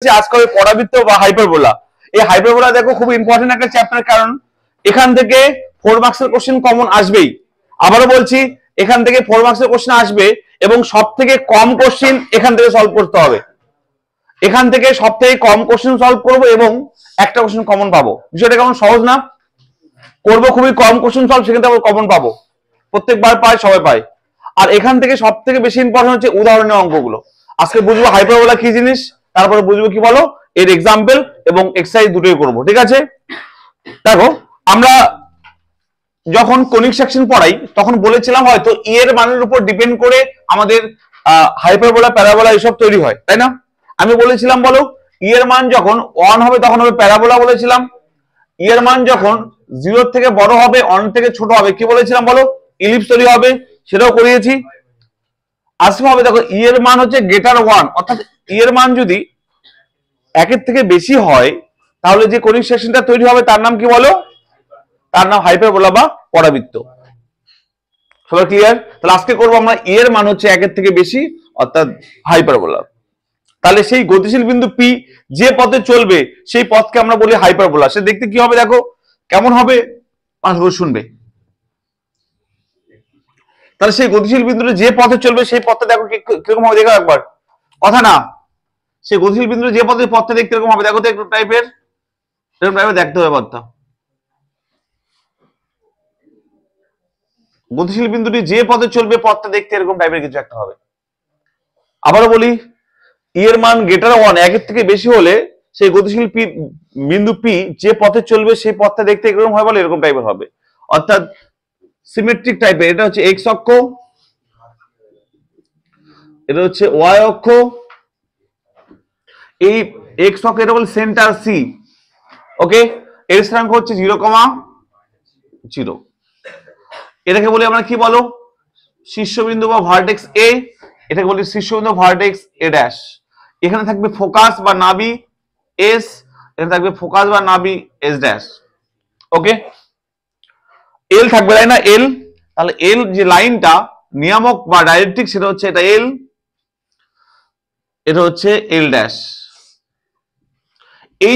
আজকে হবে পরাবৃত্ত বা হাইপারবোলা। এই হাইপারবোলা দেখো খুব ইম্পর্টেন্ট একটা চ্যাপ্টার, কারণ এখান থেকে 4 মার্কসের কোশ্চেন কমন আসবেই। আবারও বলছি, এখান থেকে 4 মার্কসের কোশ্চেন আসবে এবং সব থেকে কম কোশ্চেন এখান থেকে সলভ করতে হবে। এখান থেকে সব থেকে কম কোশ্চেন সলভ করবো এবং একটা কোশ্চেন কমন পাবো। বিষয়টা কেমন সহজ না? করবো খুবই কম কোশ্চেন সলভ, সেখান থেকে কমন পাবো। প্রত্যেকবার পায়, সবাই পায়। আর এখান থেকে সব থেকে বেশি ইম্পর্টেন্ট হচ্ছে উদাহরণের অঙ্কগুলো। আজকে বুঝবো হাইপারবোলা কি জিনিস, তারপরে বুঝবো কি বলো এর এক্সাম্পল এবং এক্সারসাইজ দুটোই করবো। ঠিক আছে? দেখো, আমরা যখন কনিক সেকশন পড়াই তখন বলেছিলাম হয়তো ই এর মানের উপর ডিপেন্ড করে আমাদের হাইপারবোলা, প্যারাবোলা এসব তৈরি হয়, তাই না? আমি বলেছিলাম বলো, ই এর মান যখন 1 হবে তখন হবে প্যারাবোলা বলেছিলাম। ই এর মান যখন 0 থেকে বড় হবে, 1 থেকে ছোট হবে, কি বলেছিলাম বলো? ইলিপস তৈরি হবে, সেটাও করিয়েছি। আসবে হবে দেখো, ই এর মান হচ্ছে গ্রেটার 1, অর্থাৎ ই এর মান যদি 1 এর থেকে বেশি হয় তাহলে যে কনিক সেকশনটা তৈরি হবে তার নাম কি বলো? তার নাম হাইপারবোলা বা পরাবৃত্ত। সবাই ক্লিয়ার? তাহলে আজকে করবো আমরা ই এর মান হচ্ছে 1 এর থেকে বেশি, অর্থাৎ হাইপারবোলা। তাহলে সেই গতিশীল বিন্দু পি যে পথে চলবে সেই পথকে আমরা বলি হাইপারবোলা। সে দেখতে কি হবে দেখো, কেমন হবে শুনবে। তাহলে সেই গতিশীল বিন্দুটা যে পথে চলবে সেই পথটা দেখো কিরকম হবে, দেখো একবার, কথা না। সেই গতিশীল বিন্দু যে পথটা দেখতে এরকম হবে, দেখো তো একটু টাইপের, এরকম টাইপের দেখতে হবে পথটা। গতিশীল বিন্দুটি যে পথে চলবে পথটা দেখতে এরকম টাইপের কিছু একটা হবে। আবারও বলি, ই এর মান গ্রেটার 1, 1 এর থেকে বেশি হলে সেই গতিশীল বিন্দু পি যে পথে চলবে সেই পথটা দেখতে এরকম হয়, বলে এরকম টাইপের হবে, অর্থাৎ সিমেট্রিক টাইপের। এটা হচ্ছে এক্স অক্ষ, এটা হচ্ছে ওয়াই অক্ষ। এই এক্স অক্ষ এটা বলে সেন্টার সি, ওকে। এর স্থানাঙ্ক হচ্ছে 0,0। এটাকে বলি আমরা কি বলো? শীর্ষবিন্দু বা ভার্টেক্স এ। এটাকে বলি শীর্ষবিন্দু ভার্টেক্স এ ড্যাশ। এখানে থাকবে ফোকাস বা নাভি এস, এখানে থাকবে ফোকাস বা নাভি এস ড্যাশ, ওকে। এল থাকবে, তাই না? এল, তাহলে এল যে লাইনটা নিয়ামক বা ডাইরেক্ট্রিক্স সেটা হচ্ছে এটা এল, এটা হচ্ছে এল ড্যাশ। এই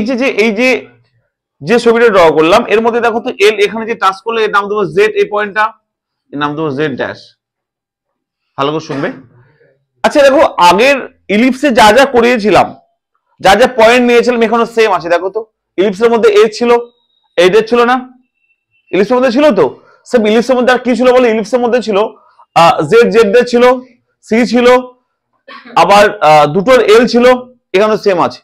যে ছবিটা ড্র করলাম এর মধ্যে দেখো তো এল এখানে যে টাচ করলে এর নাম দেবো জেড, এই পয়েন্টটা এর নাম দেবো জেড ড্যাশ। ভালো করে শুনবে। আচ্ছা দেখো, আগের ইলিপসে যা যা করিয়েছিলাম, যা যা পয়েন্ট নিয়েছিলাম এখনো সেম আছে। দেখো তো, ইলিপসের মধ্যে এ ছিল, এই ডেট ছিল না? ইলিপসের মধ্যে ছিল তো। সব ইলিপসের মধ্যে আর কি ছিল বলো? ইলিপসের মধ্যে ছিল জেড, জেড ডেট ছিল, সি ছিল, আবার দুটোর এল ছিল, এখানে সেম আছে।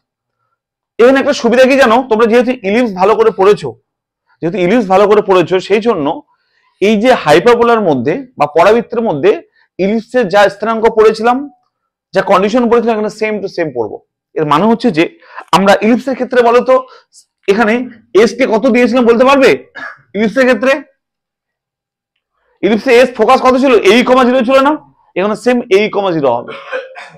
এখানে একটা সুবিধা কি জানো? তোমরা যেহেতু ইলিপস ভালো করে পড়েছো, সেই জন্য এই যে হাইপারবোলার মধ্যে বা পরাবৃত্তের মধ্যে ইলিপসের যা স্থানাঙ্ক পড়েছিলাম, যা কন্ডিশন পড়েছিলাম, এখানে সেম টু সেম পড়বো। এর মানে হচ্ছে যে আমরা ইলিপসের ক্ষেত্রে বলো তো এখানে এস কে কত দিয়েছিলাম বলতে পারবে? ইলিপসের ক্ষেত্রে ইলিপসে এস ফোকাস কত ছিল? a,0 ছিল না? এখানে সেম a,0 হবে।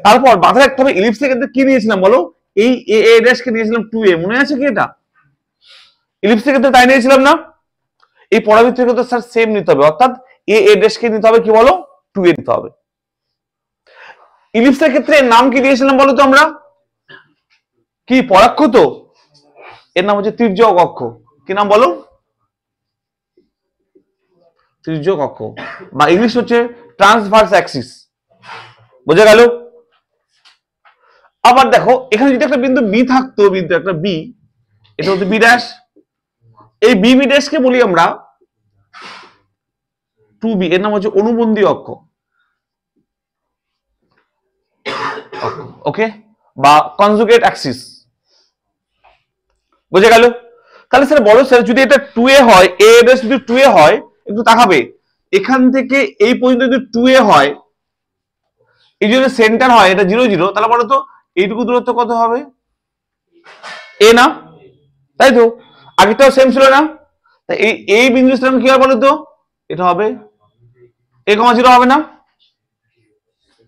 তারপর মাথায় রাখতে হবে ইলিপসের ক্ষেত্রে কি নিয়েছিলাম বলো? এই এ ড্যাশ কে নিয়েছিলাম 2a, মনে আছে কি? এটা ইলিপসের ক্ষেত্রে তাই নিয়েছিলাম না? এই পরাবৃত্তের ক্ষেত্রে স্যার সেম নিতে হবে, অর্থাৎ এ ড্যাশ কে নিতে হবে কি বলো? 2a নিতে হবে। ইলিপসের ক্ষেত্রে এর নাম কি দিয়েছিলাম বলো তো আমরা? কি পরাক্ষ তো? এর নাম হচ্ছে তির্যক অক্ষ। কি নাম বলো? তির্যক অক্ষ, বা ইংলিশ হচ্ছে ট্রান্সভার্স অ্যাক্সিস। বোঝা গেল? আবার দেখো, এখানে যদি একটা বিন্দু বি থাকতো, বিন্দু একটা বি, এটা হচ্ছে বি ড্যাশ। এই বি ড্যাশ কে বলি আমরা 2b, এর নাম হচ্ছে অনুবন্ধী অক্ষ, ওকে, বা কনজুগেট অ্যাক্সিস। বুঝে গেল? তাহলে স্যার বলো স্যার, যদি এটা 2a হয়, এ ড্যাশ যদি 2a হয়, একটু তাকাবে, এখান থেকে এই পর্যন্ত যদি 2a হয়, এই যদি সেন্টার হয় এটা 0,0, তাহলে বলো তো এইটুকু দূরত্ব কত হবে? এ না? তাই তো, আগেরটাও সেম ছিল না? তাই এই বিন্দু স্থান কি হবে বলো তো? এটা হবে a,0 হবে না?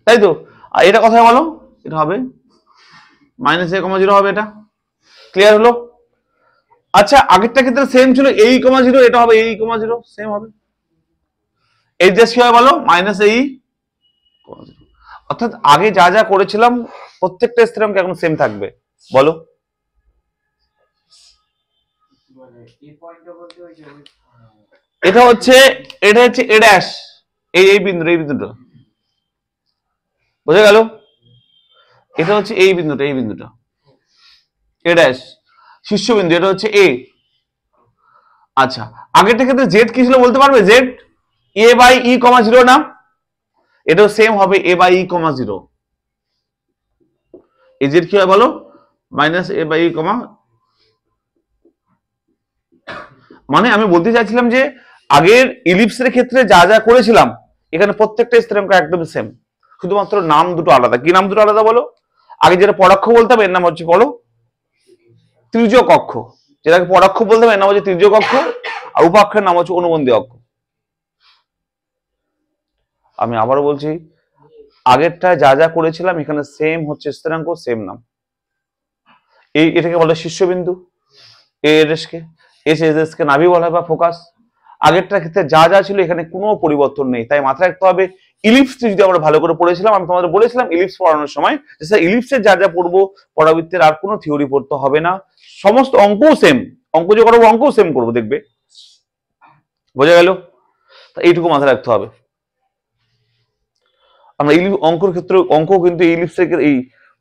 তাই তো। আর এটা কোথায় বলো? এটা হবে -a,0 হবে। এটা ক্লিয়ার হলো? আচ্ছা, আগেরটা ক্ষেত্রে সেম ছিল a,0, এটা হবে a,0, সেম হবে। এই ড্যাশ কি হবে বলো? -a,0। অর্থাৎ আগে যা যা করেছিলাম প্রত্যেকটা স্থানাঙ্ক এখন সেম থাকবে, বলো। এটা হচ্ছে এ ড্যাশ, এই বিন্দুটা বোঝা গেল। এটা হচ্ছে এই বিন্দুটা এ ড্যাশ শীর্ষবিন্দু, এটা হচ্ছে এ। আচ্ছা, আগেরটা ক্ষেত্রে জেড কি ছিল বলতে পারবে? Z a by e comma zero না? এটাও সেম হবে a by e comma zero. এই জেড কি হয় বলো? Minus a by e comma. মানে আমি বলতে চাইছিলাম যে আগের ইলিপসের ক্ষেত্রে যা যা করেছিলাম এখানে প্রত্যেকটা স্থিরাঙ্ক একদম সেম, শুধুমাত্র নাম দুটো আলাদা। কি নাম দুটো আলাদা বলো? আগে যেটা পরাক্ষ বলতাম এর নাম হচ্ছে বলো ত্রিজ্যক অক্ষ, যেটাকে পরাক্ষ বলতাম এর নাম হচ্ছে ত্রিজ্যক অক্ষ, আর উপাক্ষের নাম হচ্ছে অনুবন্ধী অক্ষ। আমি আবারও বলছি, আগেরটা যা যা করেছিলাম এখানে সেম হচ্ছে স্থিরাঙ্ক, সেম নাম। এটাকে বলে শীর্ষবিন্দু, এস কে নাভি বলা হয় বা ফোকাস। আগেরটার ক্ষেত্রে যা যা ছিল এখানে কোনো পরিবর্তন নেই, তাই মাথায় রাখতে হবে। ইলিপসটি যদি আমরা ভালো করে পড়েছিলাম, আমি তোমাদের বলেছিলাম ইলিপস পড়ানোর সময় যে ইলিপসের যা যা পড়বো পরাবৃত্তের আর কোনো থিওরি পড়তে হবে না, সমস্ত অঙ্কও সেম, অঙ্ক যে করবো অঙ্কও সেম করবো, দেখবে। বোঝা গেল? এইটুকু মাথায় রাখতে হবে। আমরা অঙ্কর ক্ষেত্রে অঙ্ক কিন্তু ইলিপসের এই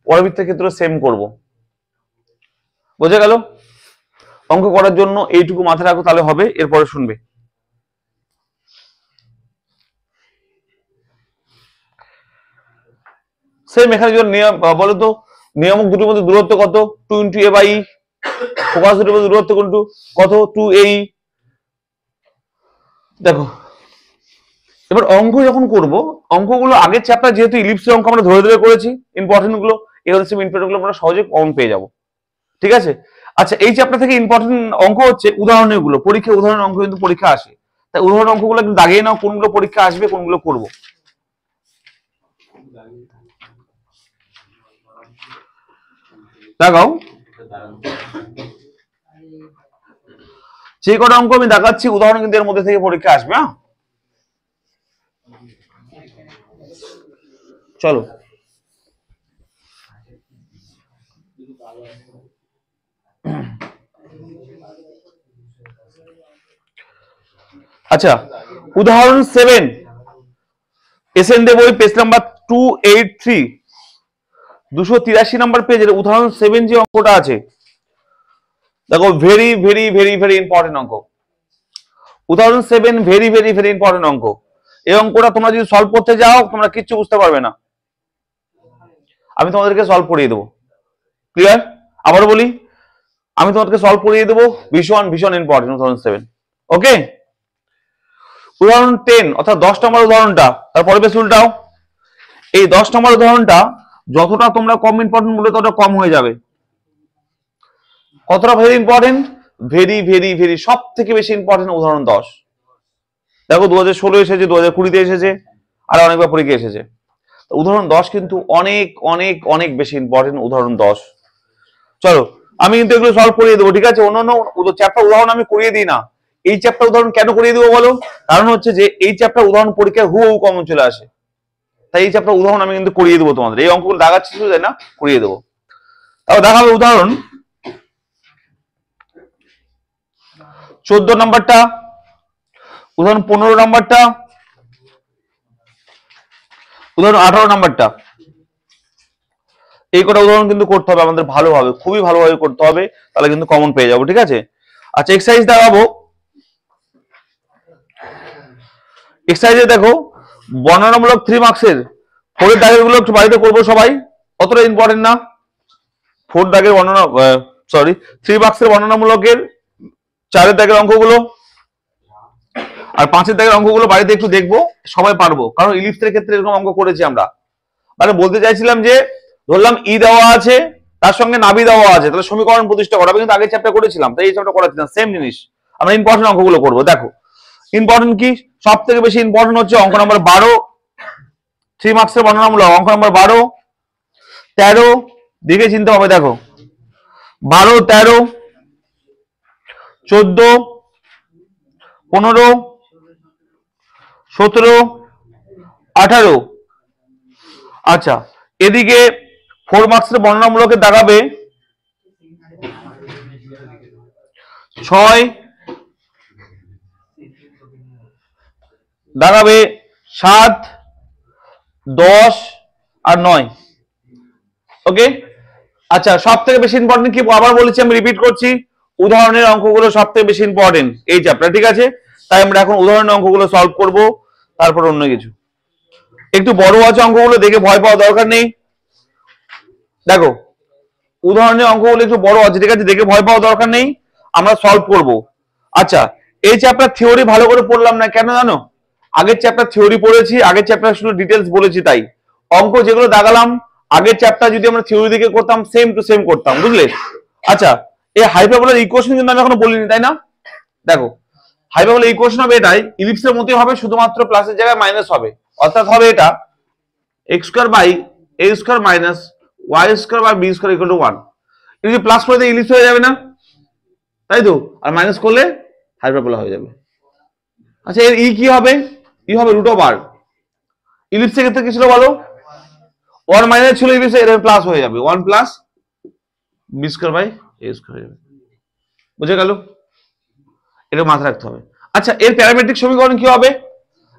পরাবৃত্তের ক্ষেত্রে সেম করব। বোঝা গেল? অঙ্ক করার জন্য এইটুকু মাথায় রাখো, তাহলে হবে। এরপরে শুনবে সেম এখানে যদি নিয়ম বলো তো, নিয়ামক দুটোর মধ্যে দূরত্ব কত? 2 ইন্টু এ বাই, ফোকাস দুটোর মধ্যে দূরত্ব কিন্তু কত? 2 এ। দেখো এবার অঙ্ক যখন করব, অঙ্কগুলো আগের চ্যাপ্টার যেহেতু ইলিপসের অঙ্ক আমরা ধরে ধরে করেছি, ইম্পর্টেন্ট গুলো ইম্পর্টেন্ট গুলো আমরা সহজে কমন পেয়ে যাব, ঠিক আছে? আচ্ছা, এই চ্যাপ্টার থেকে ইম্পর্টেন্ট অঙ্ক হচ্ছে উদাহরণের গুলো। পরীক্ষা উদাহরণ অঙ্ক কিন্তু পরীক্ষা আসে, তাই উদাহরণ অঙ্কগুলো একটু দাগিয়ে নাও, কোনগুলো পরীক্ষা আসবে, কোনগুলো করব। দেখাও যে কটা অঙ্ক আমি দেখাচ্ছি উদাহরণ কিন্তু এর মধ্যে থেকে পরীক্ষা আসবে। হ্যাঁ, চলো। আচ্ছা, উদাহরণ 7 এসএনডে বই পেজ নাম্বার 283, 283 নাম্বার পেজের উদাহরণ 7 যে অঙ্কটা আছে, দেখো very very very very important অঙ্ক। উদাহরণ 7 ভেরি ভেরি ভেরি ইম্পর্টেন্ট অঙ্ক। এই অঙ্কটা তোমরা যদি সলভ করতে যাও তোমরা কিচ্ছু বুঝতে পারবে না, আমি তোমাদেরকে সলভ করিয়ে দেবো। ক্লিয়ার? আবারও বলি, আমি তোমাদেরকে সলভ করিয়ে দেবো, ভীষণ ভীষণ ইম্পর্টেন্ট উদাহরণ 7। ওকে, উদাহরণ 10 অর্থাৎ 10 নম্বর উদাহরণটা, তারপরে বেশ উল্টাও। এই 10 নম্বর উদাহরণটা যতটা তোমরা কম ইম্পর্টেন্ট বলে ততটা কম হয়ে যাবে। কতটা very important? Very very very সব থেকে বেশি ইম্পর্টেন্ট উদাহরণ 10। দেখো 2016 এসেছে, 2020-তে এসেছে, আর অনেকবার পরীক্ষা এসেছে। উদাহরণ 10 কিন্তু অনেক অনেক অনেক বেশি ইম্পর্টেন্ট উদাহরণ 10। চলো, আমি কিন্তু এগুলো সলভ করিয়ে দেবো, ঠিক আছে? অন্যান্য চ্যাপ্টার উদাহরণ আমি করিয়ে দিই না। এই চ্যাপ্টার উদাহরণ কেন করিয়ে দেবো বলো? কারণ হচ্ছে যে এই চ্যাপ্টার উদাহরণ পরীক্ষায় হুবহু কমন চলে আসে, তাই এই চ্যাপ্টার উদাহরণ আমি কিন্তু করিয়ে দেবো তোমাদের। এই অঙ্কগুলো দাগাচ্ছি শুধু, তাই না? করিয়ে দেবো। তারপর দেখাবে উদাহরণ 14 নাম্বারটা, উদাহরণ 15 নাম্বারটা, উদাহরণ 18 নাম্বারটা। এই কটা উদাহরণ কিন্তু করতে হবে আমাদের ভালোভাবে, খুবই ভালোভাবে করতে হবে, তাহলে কিন্তু কমন পেয়ে যাবো, ঠিক আছে? আচ্ছা, এক্সারসাইজ দেখাবো। এক্সারসাইজে দেখো বর্ণনামূলক 3 মার্কসের 4 দাগের গুলো একটু বাড়িতে করবো সবাই, অতটা ইম্পর্টেন্ট না। 4 দাগের বর্ণনা, সরি 3 মার্কসের বর্ণনামূলকের 4 দাগের অঙ্কগুলো আর 5 দাগের অঙ্কগুলো বাড়িতে একটু দেখবো, সবাই পারবো, কারণ ইলিপসের ক্ষেত্রে এরকম অঙ্ক করেছি আমরা। মানে বলতে চাইছিলাম যে ধরলাম ই দেওয়া আছে, তার সঙ্গে নাভি দেওয়া আছে, তাহলে সমীকরণ প্রতিষ্ঠা করা, কিন্তু আগের চ্যাপ্টার করেছিলাম, তাই এই চ্যাপ্টার করাচ্ছিলাম সেম জিনিস। আমরা ইম্পর্টেন্ট অঙ্কগুলো করবো। দেখো ইম্পর্টেন্ট কি, সব থেকে বেশি ইম্পর্টেন্ট হচ্ছে অঙ্ক নাম্বার 12, 3 মার্কসের বর্ণনামূলক অঙ্ক নাম্বার 12, 13 দিকে চিনতে হবে। দেখো 12, 13, 14, 15, 17, 18। আচ্ছা, এদিকে 4 মার্কসের বর্ণনামূলকে দেখাবে ছয় দাঁড়াবে 7, 10 আর 9। ওকে, আচ্ছা, সব থেকে বেশি ইম্পর্টেন্ট কি আবার বলেছি, আমি রিপিট করছি, উদাহরণের অঙ্কগুলো সব থেকে বেশি ইম্পর্টেন্ট এই চ্যাপ্টার, ঠিক আছে? তাই আমরা এখন উদাহরণের অঙ্কগুলো সলভ করব, তারপর অন্য কিছু। একটু বড় আছে অঙ্কগুলো, দেখে ভয় পাওয়ার দরকার নেই। দেখো, উদাহরণের অঙ্কগুলো একটু বড় আছে, ঠিক আছে? দেখে ভয় পাওয়ার দরকার নেই, আমরা সলভ করব। আচ্ছা, এই চ্যাপ্টার থিওরি ভালো করে পড়লাম না কেন জানো? আগের চ্যাপ্টার থিওরি পড়েছি, আগের চ্যাপ্টার শুধু ডিটেলস বলেছি, তাই অঙ্ক যেগুলো দাগালাম আগের চ্যাপ্টার যদি আমরা থিওরি দিকে করতাম সেম টু সেম করতাম, বুঝলে? আচ্ছা, এই হাইপারবোলার ইকুয়েশন কিন্তু আমি এখনো বলিনি, তাই না? দেখো, হাইপারবোলার ইকুয়েশন হবে এটাই, ইলিপসের মতোই হবে, শুধুমাত্র প্লাসের জায়গায় মাইনাস হবে। অর্থাৎ হবে এটা x square by a square minus y square by b square equal to 1। এটা যদি প্লাস করে দিই ইলিপস হয়ে যাবে না, তাই তো? আর মাইনাস করলে হাইপারবোলা হয়ে যাবে। আচ্ছা, এর ই কি হবে? ই হবে রুট অফ r। ইলিপসের ক্ষেত্রে কি ছিল বলো? 1 মাইনাস ছিল, ইলিপসে এর প্লাস হয়ে যাবে, 1 plus b square by a square হয়ে যাবে। বুঝে গেল? এটা মাথায় রাখতে হবে। আচ্ছা, এর প্যারামেট্রিক সমীকরণ কি হবে?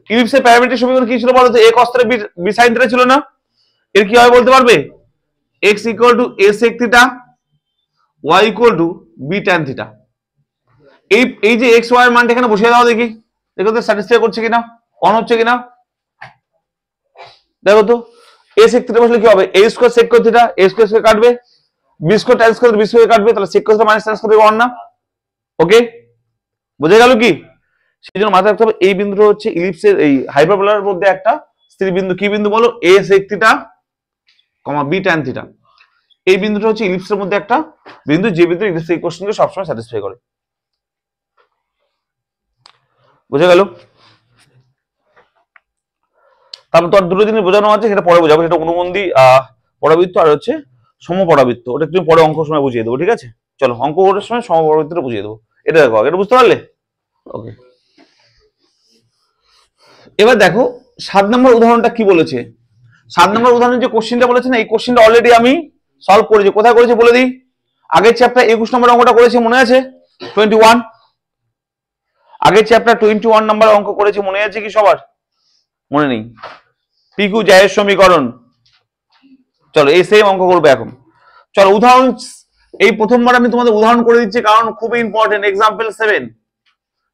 ইলিপসের প্যারামেট্রিক সমীকরণ কি ছিল বলো তো? a cos θ b sin θ ছিল না? এর কি হবে বলতে পারবে? x equal to a sec θ, y equal to b tan θ। এই যে x y এর মানটা এখানে বসিয়ে দাও, দেখি দেখো তো স্যাটিসফাই করছে কিনা, অন হচ্ছে কিনা। দেখো তো, a sec θ বসলে কি হবে? a square sec cos θ, a square square কাটবে, b square tan square b square কাটবে, তাহলে sec cos θ minus tan square 1 না? ওকে, বুঝে গেল কি? সেই জন্য মাথায় রাখতে হবে এই বিন্দুটা হচ্ছে ইলিপসের এই হাইপারবোলার মধ্যে একটা স্থির বিন্দু। কি বিন্দু বলো? a sec θ, b tan θ। এই বিন্দুটা হচ্ছে ইলিপসের মধ্যে একটা বিন্দু, যে বিন্দু ইলিপসের ইকুয়েশনকে সবসময় স্যাটিসফাই করে। বুঝে গেল? তারপর তো আর দুটো জিনিস বোঝানো আছে, সেটা পরে বোঝাবো, সেটা অনুবন্ধী পরাবৃত্ত আর হচ্ছে সমপরাবৃত্ত। ওটা তুমি পরে অঙ্ক সময় বুঝিয়ে দেবো, ঠিক আছে? চলো, অঙ্ক করার সময় সমপরাবৃত্তটা বুঝিয়ে দেবো। এটা দেখো, এটা বুঝতে পারলে? ওকে, এবার দেখো 7 নম্বর উদাহরণটা কি বলেছে। 7 নম্বর উদাহরণে যে কোশ্চেনটা বলেছে না, এই কোশ্চেনটা অলরেডি আমি সলভ করেছি। কোথায় করেছি বলে দিই। আগের চ্যাপ্টার 21 নম্বর অঙ্কটা করেছি, মনে আছে? 21। আগের চ্যাপ্টার 21 নম্বর অঙ্ক করেছি, মনে আছে কি সবার? মনে নেই? পিকু জায়ের সমীকরণ। চলো, এই সেম অঙ্ক করবে এখন। চলো, উদাহরণ এই প্রথমবার আমি তোমাদের উদাহরণ করে দিচ্ছি, কারণ খুবই ইম্পর্টেন্ট। এক্সাম্পল 7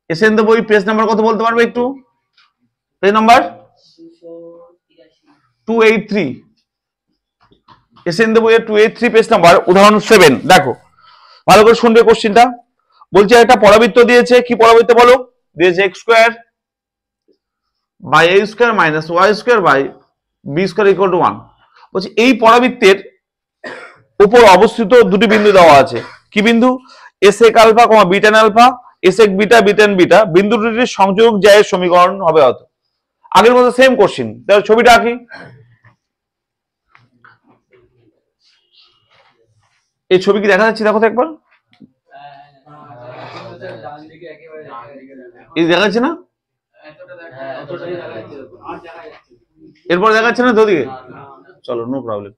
এসএন দেবো। পেজ নাম্বার কত বলতে পারবে একটু? Page number 283। এসএন দেবো 283 পেজ নাম্বার, উদাহরণ 7। দেখো ভালো করে শুনবে কোশ্চেনটা। বলছে একটা পরাবৃত্ত দিয়েছে, কি পরাবৃত্ত বলো? দিয়েছে x square by a square minus y square by b square equal to 1। বলছে এই পরাবৃত্তের উপর অবস্থিত দুটি বিন্দু দেওয়া আছে। কি বিন্দু? a sec alpha, b tan alpha, a sec beta, b tan beta. বিন্দু দুটির সংযোগ জায়ের সমীকরণ হবে হয়তো। আগের মতো সেম কোশ্চেন। তাহলে ছবিটা আঁকি। এই ছবি কি দেখা যাচ্ছে? দেখো তো একবার। এই দেখা যাচ্ছে না? এরপর দেখা যাচ্ছে না তো ওদিকে? চলো, নো প্রবলেম।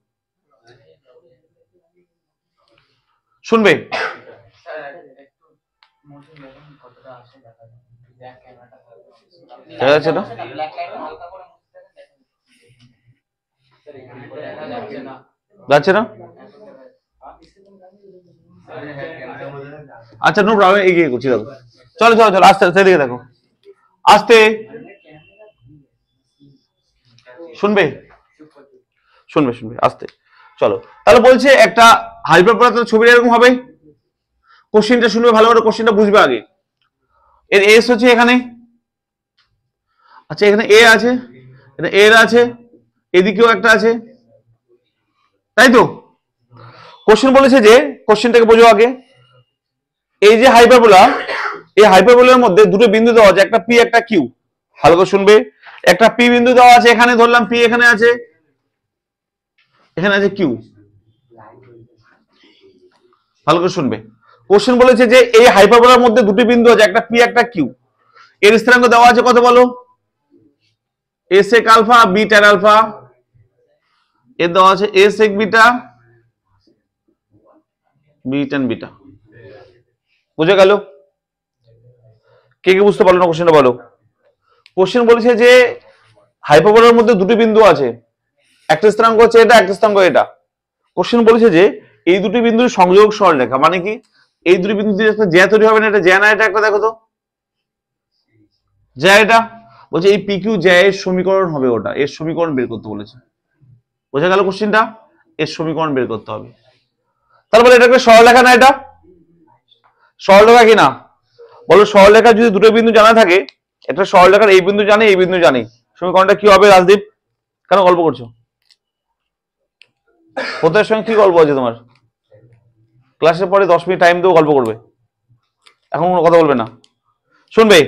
শুনবে? দেখা যাচ্ছে না? যাচ্ছে না? আচ্ছা, নো প্রবলেম, এগিয়ে করছি। দেখো, চলো চলো চলো, আস্তে আস্তে দিকে দেখো, আস্তে। শুনবে শুনবে শুনবে আস্তে। চলো, তাহলে বলছে একটা হাইপারবোলার ছবি এরকম হবে। কোশ্চেনটা শুনবে ভালো করে, কোশ্চেনটা বুঝবে আগে। এর এস হচ্ছে এখানে, আচ্ছা এখানে এ আছে, এটা এর আছে, এদিকেও একটা আছে, তাই তো? কোশ্চেন বলেছে যে, কোশ্চেনটাকে বোঝো আগে। এই যে হাইপারবোলা, এই হাইপারবোলার মধ্যে দুটো বিন্দু দেওয়া আছে, একটা পি একটা কিউ। ভালো করে শুনবে। একটা পি বিন্দু দেওয়া আছে এখানে, ধরলাম পি এখানে আছে, এখানে আছে কিউ। ভালো করে শুনবে। কোশ্চেন বলেছে যে এই হাইপারবোলার মধ্যে দুটি বিন্দু আছে, একটা পি একটা কিউ। এর স্থিরাঙ্ক দেওয়া আছে কত বলো? a sec alpha, b tan alpha. এর দেওয়া আছে a sec beta, b tan beta. বুঝে গেল? কে কে বুঝতে পারলো না কোশ্চেনটা বলো? কোশ্চেন বলেছে যে হাইপারবোলার মধ্যে দুটি বিন্দু আছে, একটা স্থানাঙ্ক হচ্ছে এটা, একটা স্থানাঙ্ক এটা। কোশ্চেন বলেছে যে এই দুটি বিন্দুর সংযোগ সরলরেখা, মানে কি এই দুটি বিন্দু দিয়ে একটা জ্যা তৈরি হবে না, এটা জ্যা না, এটা একটা দেখো তো জ্যা, এটা বলছে এই পি কিউ জ্যা এর সমীকরণ হবে ওটা, এর সমীকরণ বের করতে বলেছে। বোঝা গেল কোশ্চেনটা? এর সমীকরণ বের করতে হবে। তারপরে এটা একটা সরলরেখা না, এটা সরলরেখা কি না বলো? সরলরেখা যদি দুটো বিন্দু জানা থাকে, একটা সরলরেখার এই বিন্দু জানি, এই বিন্দু জানি, সমীকরণটা কি হবে? রাজদীপ কেন গল্প করছো? কোথায় সঙ্গে কি গল্প আছে তোমার? ক্লাসের পরে 10 মিনিট টাইম দেবো, গল্প করবে, এখন কোনো কথা বলবে না, শুনবে।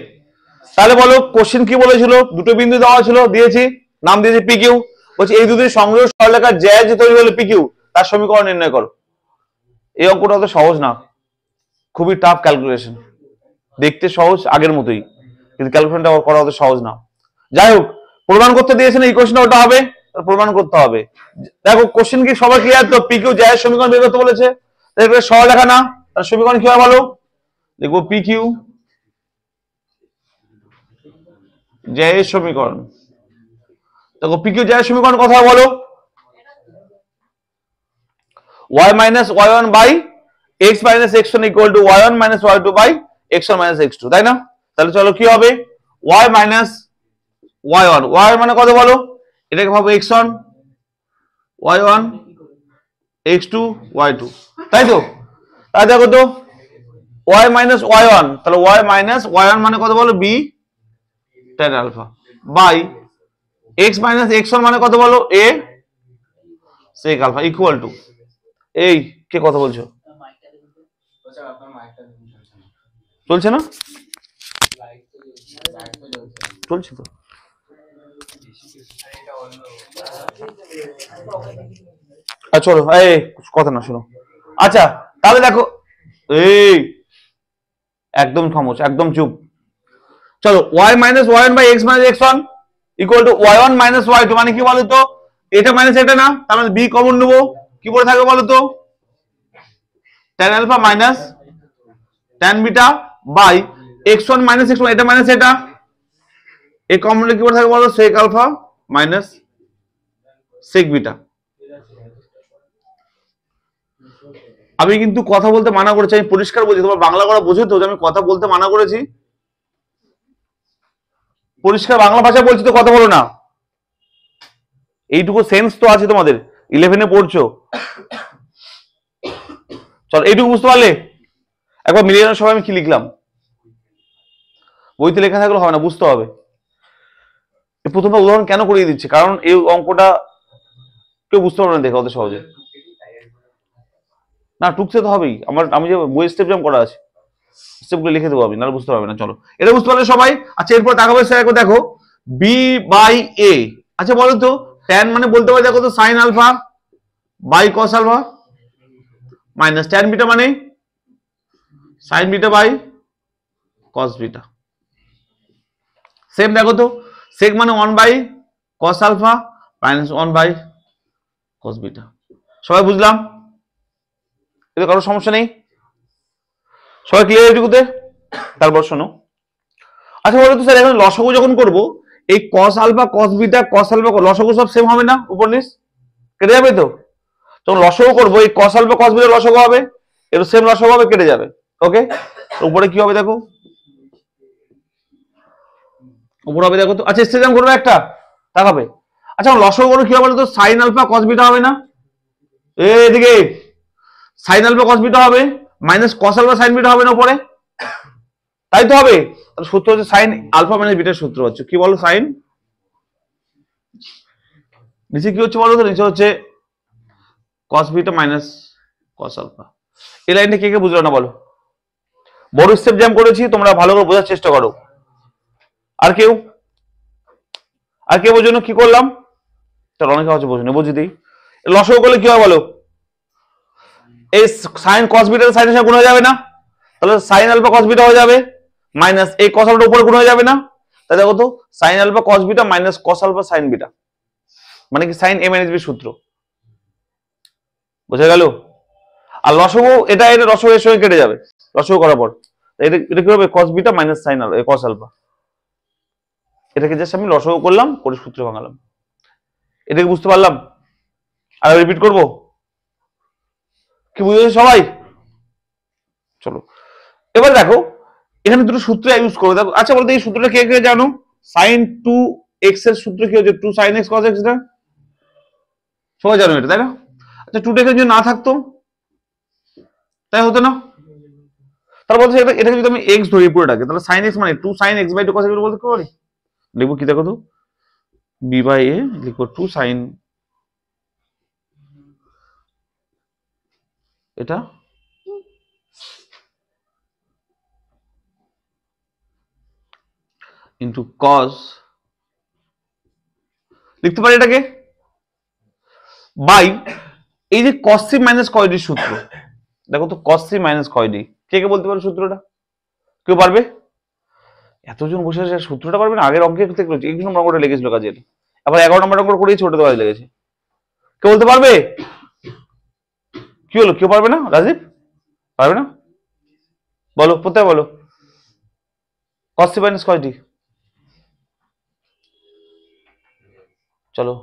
তাহলে বলো কোশ্চেন কি বলেছিল? দুটো বিন্দু দেওয়া ছিল, দিয়েছি, নাম দিয়েছি পি কিউ, বলছি এই দুটির সংযোগ সরলরেখার জ্যা যে তৈরি হলো পি কিউ, তার সমীকরণ নির্ণয় করো। এই অঙ্কটা তো সহজ না, খুবই টাফ ক্যালকুলেশন, দেখতে সহজ আগের মতোই, কিন্তু ক্যালকুলেশনটা করা অত সহজ না। যাই হোক, প্রমাণ করতে দিয়েছেন এই কোশ্চেন, ওটা হবে, প্রমাণ করতে হবে। দেখো কোশ্চেন কি সবাই ক্লিয়ার তো? পি কিউ জ্যা এর সমীকরণ বের করতে বলেছে, সরলরেখা না, তার সমীকরণ কি হয় বলো? দেখবো পি কিউ জ্যা এর সমীকরণ। দেখো পি কিউ জ্যা এর সমীকরণ কথা বলো, y minus y1 by x minus x1 equal to y1 minus y2 by x1 minus x2, তাই না? তাহলে চলো কি হবে? y minus y1, y মানে কত বলো? এটাকে ভাবো x1 y1 x2 y2, তাই তো? তাহলে দেখো তো y minus y1, তাহলে y minus y1 মানে কত বলো? b tan alpha by x minus x1 মানে কত বলো? a sec alpha equal to, এই কে কথা বলছো? চলছে না? চলছে তো। চলো এই কথা না শোনো। আচ্ছা তাহলে দেখো, এই একদম খামোশ, একদম চুপ। চলো y minus y1 by x minus x1 equal to y1 minus y2 মানে কি বলো তো? এটা মাইনাস এটা না, তার মানে b কমন নেবো, কি পড়ে থাকবে বলো তো? tan alpha minus tan beta by x1 minus x1, এটা মাইনাস এটা, এই কমন কি পড়ে থাকবে বলো? sec alpha minus sec beta। আমি কিন্তু কথা বলতে মানা করেছি, আমি পরিষ্কার বলছি, তোমার বাংলা করা বোঝো তো, আমি কথা বলতে মানা করেছি, পরিষ্কার বাংলা ভাষা বলছি তো, কথা বলো না। এইটুকু সেন্স তো আছে তোমাদের, 11-এ পড়ছো। চল এইটুকু বুঝতে পারলে? একবার মিলিয়ে নাও সবাই আমি কি লিখলাম। বইতে লেখা থাকলে হবে না, বুঝতে হবে। প্রথমটা উদাহরণ কেন করিয়ে দিচ্ছি, কারণ এই অঙ্কটা কেউ বুঝতে পারবে না দেখে অত সহজে। না টুকতে তো হবেই, আমি যে বই স্টেপ জাম করা আছে, স্টেপগুলো লিখে দেবো আমি, না বুঝতে পারবে না। চলো এটা বুঝতে পারলে সবাই। আচ্ছা এরপর তাকাবে স্যার, একবার দেখো বি বাই এ। আচ্ছা বলো তো ট্যান মানে বলতে পারি দেখো তো sine alpha by cos alpha minus tan beta মানে sine beta by cos beta. Same দেখো তো সেক মানে 1 by cos alpha minus 1 by cos beta. সবাই বুঝলাম? এতে কারো সমস্যা নেই? সবাই ক্লিয়ার এটুকুতে? তারপর শোনো, আচ্ছা বলো তো স্যার এখন লসাগু যখন করবো, এই cos alpha cos beta cos alpha লসাগু সব সেম হবে না? উপর নিচ কেটে যাবে তো? যখন লসাগু করবো এই কস আলফা কস বিটা লসাগু হবে, এটা সেম লসাগু হবে, কেটে যাবে। ওকে, উপরে কি হবে দেখো, উপরে হবে দেখো তো। আচ্ছা স্টেজাম করবে একটা, তাকাবে। আচ্ছা লসাগু করবো কি হবে বলো তো? সাইন আলফা কস বিটা হবে না? এদিকে সাইন আলফা কস বিটা হবে, minus cos alpha sine beta হবে না উপরে? তাই তো হবে। সূত্র হচ্ছে সাইন আলফা মাইনাস বিটার সূত্র হচ্ছে কি বলো? সাইন, নিচে কি হচ্ছে বলো তো? নিচে হচ্ছে cos beta minus cos alpha. এই লাইনটা কে কে বুঝলো না বলো? বড় স্টেপ জ্যাম করেছি, তোমরা ভালো করে বোঝার চেষ্টা করো। আর কেউ বোঝো না কি করলাম? চলো অনেকে হচ্ছে বোঝো না, বুঝি দিই। লসাগু করলে কি হয় বলো? এই সাইন কস বিটার সাইনের সাথে গুণ হয়ে যাবে না? তাহলে সাইন আলফা কস বিটা হয়ে যাবে, মাইনাস এই কস আলফার উপরে গুণ হয়ে যাবে না? তাই দেখো তো sine alpha cos beta minus cos alpha sine beta মানে কি সাইন এ মাইনাস বি সূত্র। বোঝা গেল? আর লসগু এটা রসগু এর সঙ্গে কেটে যাবে, রসগু করার পর এটা কি হবে cos beta minus sine cos alpha. এটাকে জাস্ট আমি লসগু করলাম, করে সূত্র ভাঙালাম। এটাকে বুঝতে পারলাম? আর রিপিট করব, কি বুঝেছো সবাই? চলো এবার দেখো এখানে দুটো সূত্র ইউজ করবো। দেখো আচ্ছা বলতো এই সূত্রটা কে কে জানো? sin 2x এর সূত্র কি হচ্ছে? 2 sin x cos x, এটা সবাই জানো এটা, তাই না? আচ্ছা 2 টা যদি না থাকতো তাই হতো না? তার বলতে এটাকে যদি আমি x ধরি পুরোটাকে, তাহলে sin x মানে 2 sin x by 2 cos x বলতে কি পারি? লিখবো কি দেখো তো, b বাই a লিখবো 2 sin এটা ইন্টু cos, লিখতে পারি এটাকে বাই এই যে cos c minus cos d সূত্র। দেখো তো cos c minus cos d কে কে বলতে পারো সূত্রটা? কেউ পারবে? এতজন বসে আছে সূত্রটা পারবে না? আগের অঙ্কে থেকে করেছি, 21 নম্বর করে লিখেছিল কাজের, আবার 11 নম্বর অঙ্ক করেছি, ওটাতে কাজে লেগেছে। কেউ বলতে পারবে? কি হলো, কেউ পারবে না? রাজীব পারবে না? বলো, প্রত্যেক বলো cos c minus cos d। চলো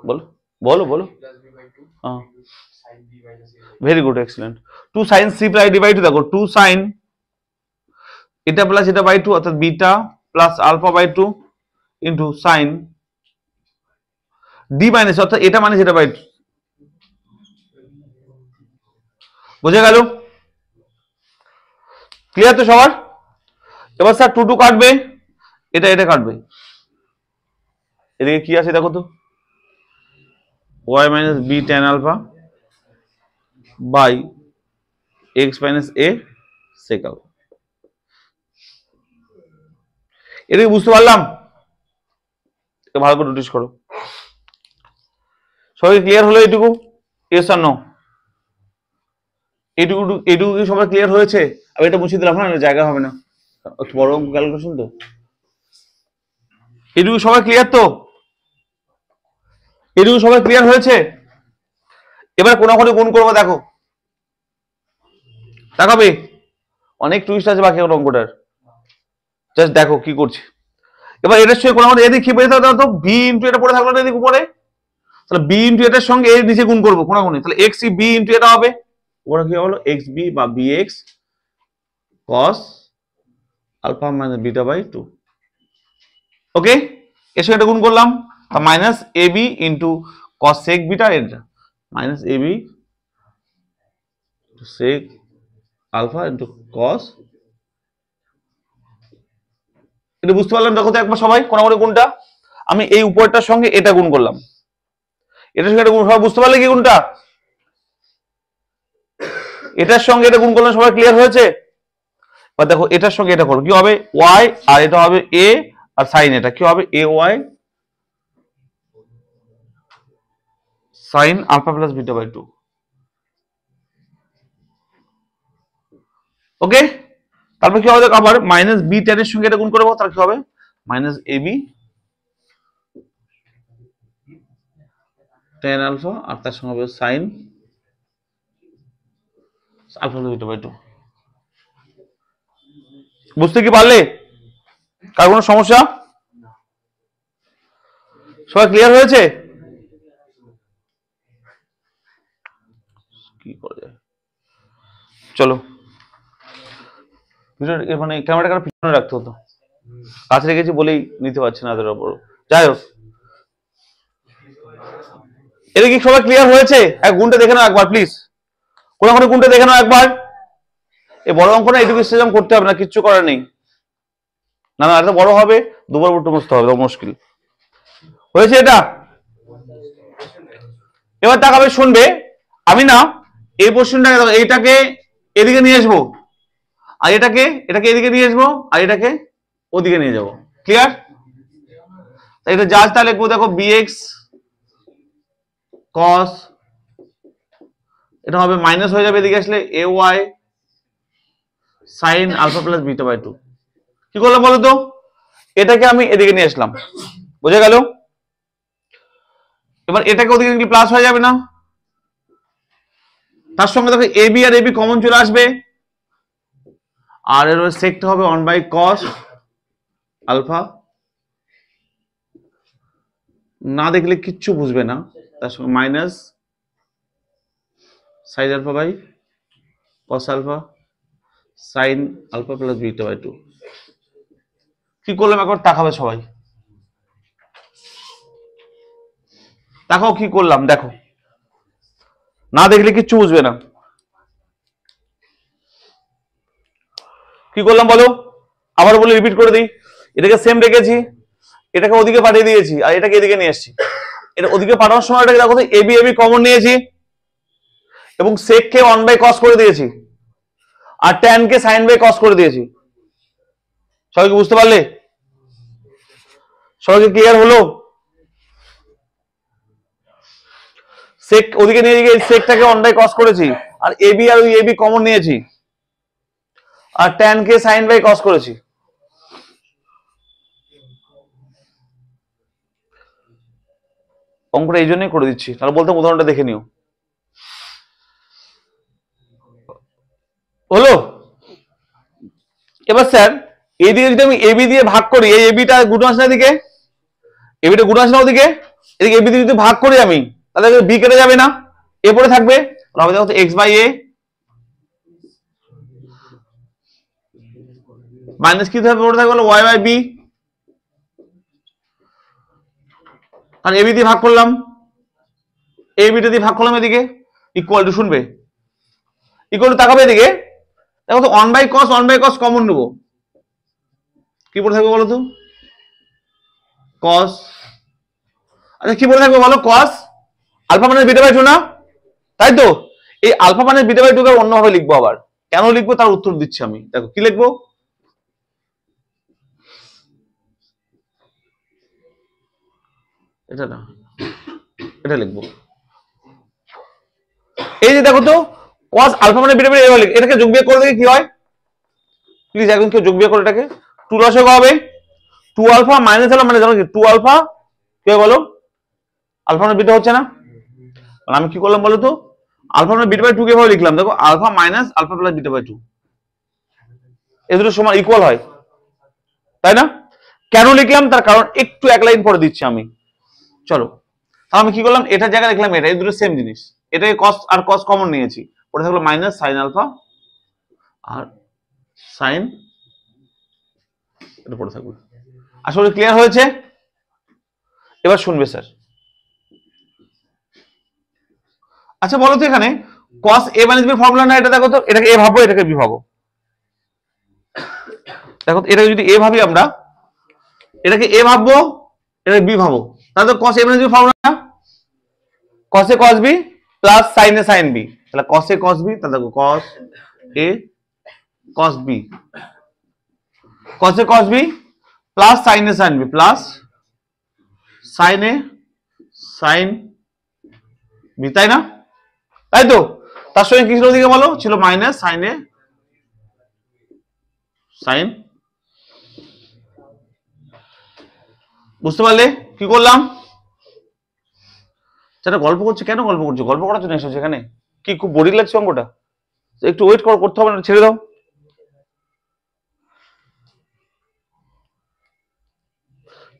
বলো বলো বলো। হ্যাঁ very good, excellent. 2 sin c plus d by 2, দেখো 2 sin এটা প্লাস এটা বাই 2 অর্থাৎ beta plus alpha by 2 into sin d minus অর্থাৎ এটা মানে যেটা বাই 2। বুঝে গেল? ক্লিয়ার তো সবার? এবার স্যার 2 2 কাটবে, এটা এটা কাটবে, এদিকে কি আছে দেখো তো, y minus b tan alpha by x minus a sec alpha. এটা কি বুঝতে পারলাম? ভালো করে নোটিস করো। সবাই ক্লিয়ার হলো এইটুকু? ইয়েস আর নো? এইটুকু এইটুকু কি সবাই ক্লিয়ার হয়েছে? আমি এটা মুছে দিলাম, না জায়গা হবে না, বড় অঙ্ক ক্যালকুলেশন তো। এইটুকু সবাই ক্লিয়ার তো? এইটুকু সবাই ক্লিয়ার হয়েছে? এবার কোনাকুনি গুণ করবো, দেখো দেখাবে অনেক টুইস্ট আছে বাকি অঙ্কটার, জাস্ট দেখো কি করছে। এবার এটার সঙ্গে কোনাকুনি এদিকে কি পেয়ে থাকতো, বি ইন্টু এটা পড়ে থাকলো না এদিকে উপরে, তাহলে বি ইন্টু এটার সঙ্গে এর নিচে গুণ করবো কোনাকুনি, তাহলে এক্স বি ইন্টু এটা হবে, ওরা কি হলো এক্স বি বা b x cos alpha minus beta by 2। Okay, এর সঙ্গে এটা গুণ করলাম, minus a b into cos sec beta, এটা minus a b sec alpha into cos. এটা বুঝতে পারলাম? দেখো তো একবার সবাই কোনাকুনি গুণটা, আমি এই উপরটার সঙ্গে এটা গুণ করলাম, এটার সঙ্গে এটা গুণ, সবাই বুঝতে পারলে কি গুণটা? এটার সঙ্গে এটা গুণ করলাম, সবাই ক্লিয়ার হয়েছে? বা দেখো এটার সঙ্গে এটা করো, কি হবে ওয়াই, আর এটা হবে এ, আর সাইন এটা কি হবে a y sine alpha plus beta by 2। Okay, তারপর কি হবে আবার মাইনাস বি টেন এর সঙ্গে এটা গুণ করবো, তার কি হবে minus a b tan alpha, আর তার সঙ্গে হবে sine alpha plus beta by 2। বুঝতে কি পারলে? কার কোনো সমস্যা? সবাই ক্লিয়ার হয়েছে? কি করে যায়, চলো মানে ক্যামেরাটা পিছনে রাখতে হতো, কাছে রেখেছি বলেই নিতে পারছি না এদের ওপর। যাই হোক, এটা কি সবাই ক্লিয়ার হয়েছে? এক গুণটা দেখে নাও একবার প্লিজ, কোন গুণটা দেখে নাও একবার। এই বড় অঙ্ক না, এইটুকু সিস্টেম করতে হবে না, কিচ্ছু করার নেই। না না, এটা বড় হবে, দুবার উল্টো মুছতে হবে, মুশকিল হয়েছে এটা। এবার তাকাবে, শুনবে, আমি না এই কোশ্চেনটাকে এইটাকে এদিকে নিয়ে আসবো, আর এটাকে এদিকে নিয়ে আসবো, আর এটাকে ওদিকে নিয়ে যাবো। ক্লিয়ার? এটা জাস্ট তাহলে লিখবো, দেখো বিএক্স কস, এটা হবে মাইনাস হয়ে যাবে এদিকে আসলে a y sine alpha plus beta by 2। কি করলাম বলো তো, এটাকে আমি এদিকে নিয়ে আসলাম, বুঝে গেল? এবার এটাকে ওদিকে নিলে প্লাস হয়ে যাবে না? তার সঙ্গে দেখো এবি আর এবি কমন চলে আসবে, আর এর সেকটা হবে 1 বাই কস আলফা। না দেখলে কিচ্ছু বুঝবে না। তার সঙ্গে minus sine alpha by cos alpha sine alpha plus beta by 2। কি করলাম একবার তাকাবে সবাই, তাকাও কি করলাম দেখো, না দেখলে কিচ্ছু বুঝবে না। কি করলাম বলো, আবার বলে রিপিট করে দিই। এটাকে সেম রেখেছি, এটাকে ওদিকে পাঠিয়ে দিয়েছি, আর এটাকে এদিকে নিয়ে এসেছি। এটা ওদিকে পাঠানোর সময় এটাকে দেখো তো এবি এবি কমন নিয়েছি এবং sec কে 1 বাই cos করে দিয়েছি, আর tan কে sin বাই cos করে দিয়েছি। সবাইকে বুঝতে পারলে? সবাইকে ক্লিয়ার হলো? sec ওদিকে নিয়ে গিয়ে sec টাকে 1 বাই cos করেছি, আর এবি আর ওই এবি কমন নিয়েছি, আর tan কে sin বাই cos করেছি। অঙ্কটা এই জন্যই করে দিচ্ছি, তাহলে বলতাম উদাহরণটা দেখে নিও। হলো? এবার স্যার এইদিকে যদি আমি এবি দিয়ে ভাগ করি, এই এবিটা গুণ আসে না এদিকে, এবিটা গুণ আসে না ওদিকে, এদিকে এবি দিয়ে যদি ভাগ করি আমি, তাহলে বি কেটে যাবে না, এ পড়ে থাকবে। হবে দেখো এক্স বাই এ মাইনাস কি পড়ে থাকবে ওয়াই বাই বি, আর এবি দিয়ে ভাগ করলাম, এবিটা দিয়ে ভাগ করলাম এদিকে, ইকুয়াল টু শুনবে, ইকুয়াল টু তাকাবে এদিকে, দেখো তো 1 বাই cos কমন নেবো, কি পড়ে থাকবে বলো তো cos। আচ্ছা কি পড়ে থাকবে বলো, cos আলফা মানে বিটা বাই 2 না, তাই তো? এই আলফা মানে বিটা বাই 2 কে অন্যভাবে লিখবো, আবার কেন লিখবো তার উত্তর দিচ্ছি আমি। দেখো কি লিখবো, এটা না, এটা লিখবো। এই যে দেখো তো cos আলফা মানে বিটা বাই এভাবে লিখ, এটাকে যোগ বিয়োগ করে দেখে কি হয়, প্লিজ একদম কেউ যোগ বিয়োগ করে এটাকে। 2 লসাগু হবে 2 আলফা মাইনাস আলফা মানে জানো কি 2 আলফা কি হয় বলো, আলফা মানে বিটা হচ্ছে না, আমি কি করলাম বলো তো, আলফা মানে বিটা বাই 2 কে ভাবে লিখলাম, দেখো alpha minus alpha plus beta by 2, এই দুটো সমান ইকুয়াল হয়, তাই না? কেন লিখলাম তার কারণ একটু এক লাইন পরে দিচ্ছি আমি। চলো তাহলে আমি কি করলাম, এটার জায়গায় লিখলাম এটা, এই দুটো সেম জিনিস, এটাকে cos আর cos কমন নিয়েছি, পরে থাকলো মাইনাস সাইন আলফা আর সাইন, এটা পড়ে থাকবে। আসলে ক্লিয়ার হয়েছে? এবার শুনবে স্যার। আচ্ছা বলো তো এখানে cos a minus b formula না, এটা দেখো তো, এটাকে a ভাবো এটাকে b ভাবো, দেখো এটাকে যদি a ভাবি আমরা, এটাকে a ভাববো এটাকে b ভাবো, তাহলে তো cos a minus b formula না, cos a cos b plus sin a sin b, তাহলে cos a cos b, তাহলে দেখো cos a cos b, cos a cos b plus sin a sin b plus sin a sin b, তাই না? তাই তো? তার সঙ্গে কি ছিল ওদিকে বলো, ছিল মাইনাস sin a sin, বুঝতে পারলে কি করলাম? সেটা গল্প করছে, কেন গল্প করছে, গল্প করার জন্য এসেছে এখানে, কি খুব বোরিং লাগছে অঙ্কটা, একটু ওয়েট করতে হবে না, ছেড়ে দাও।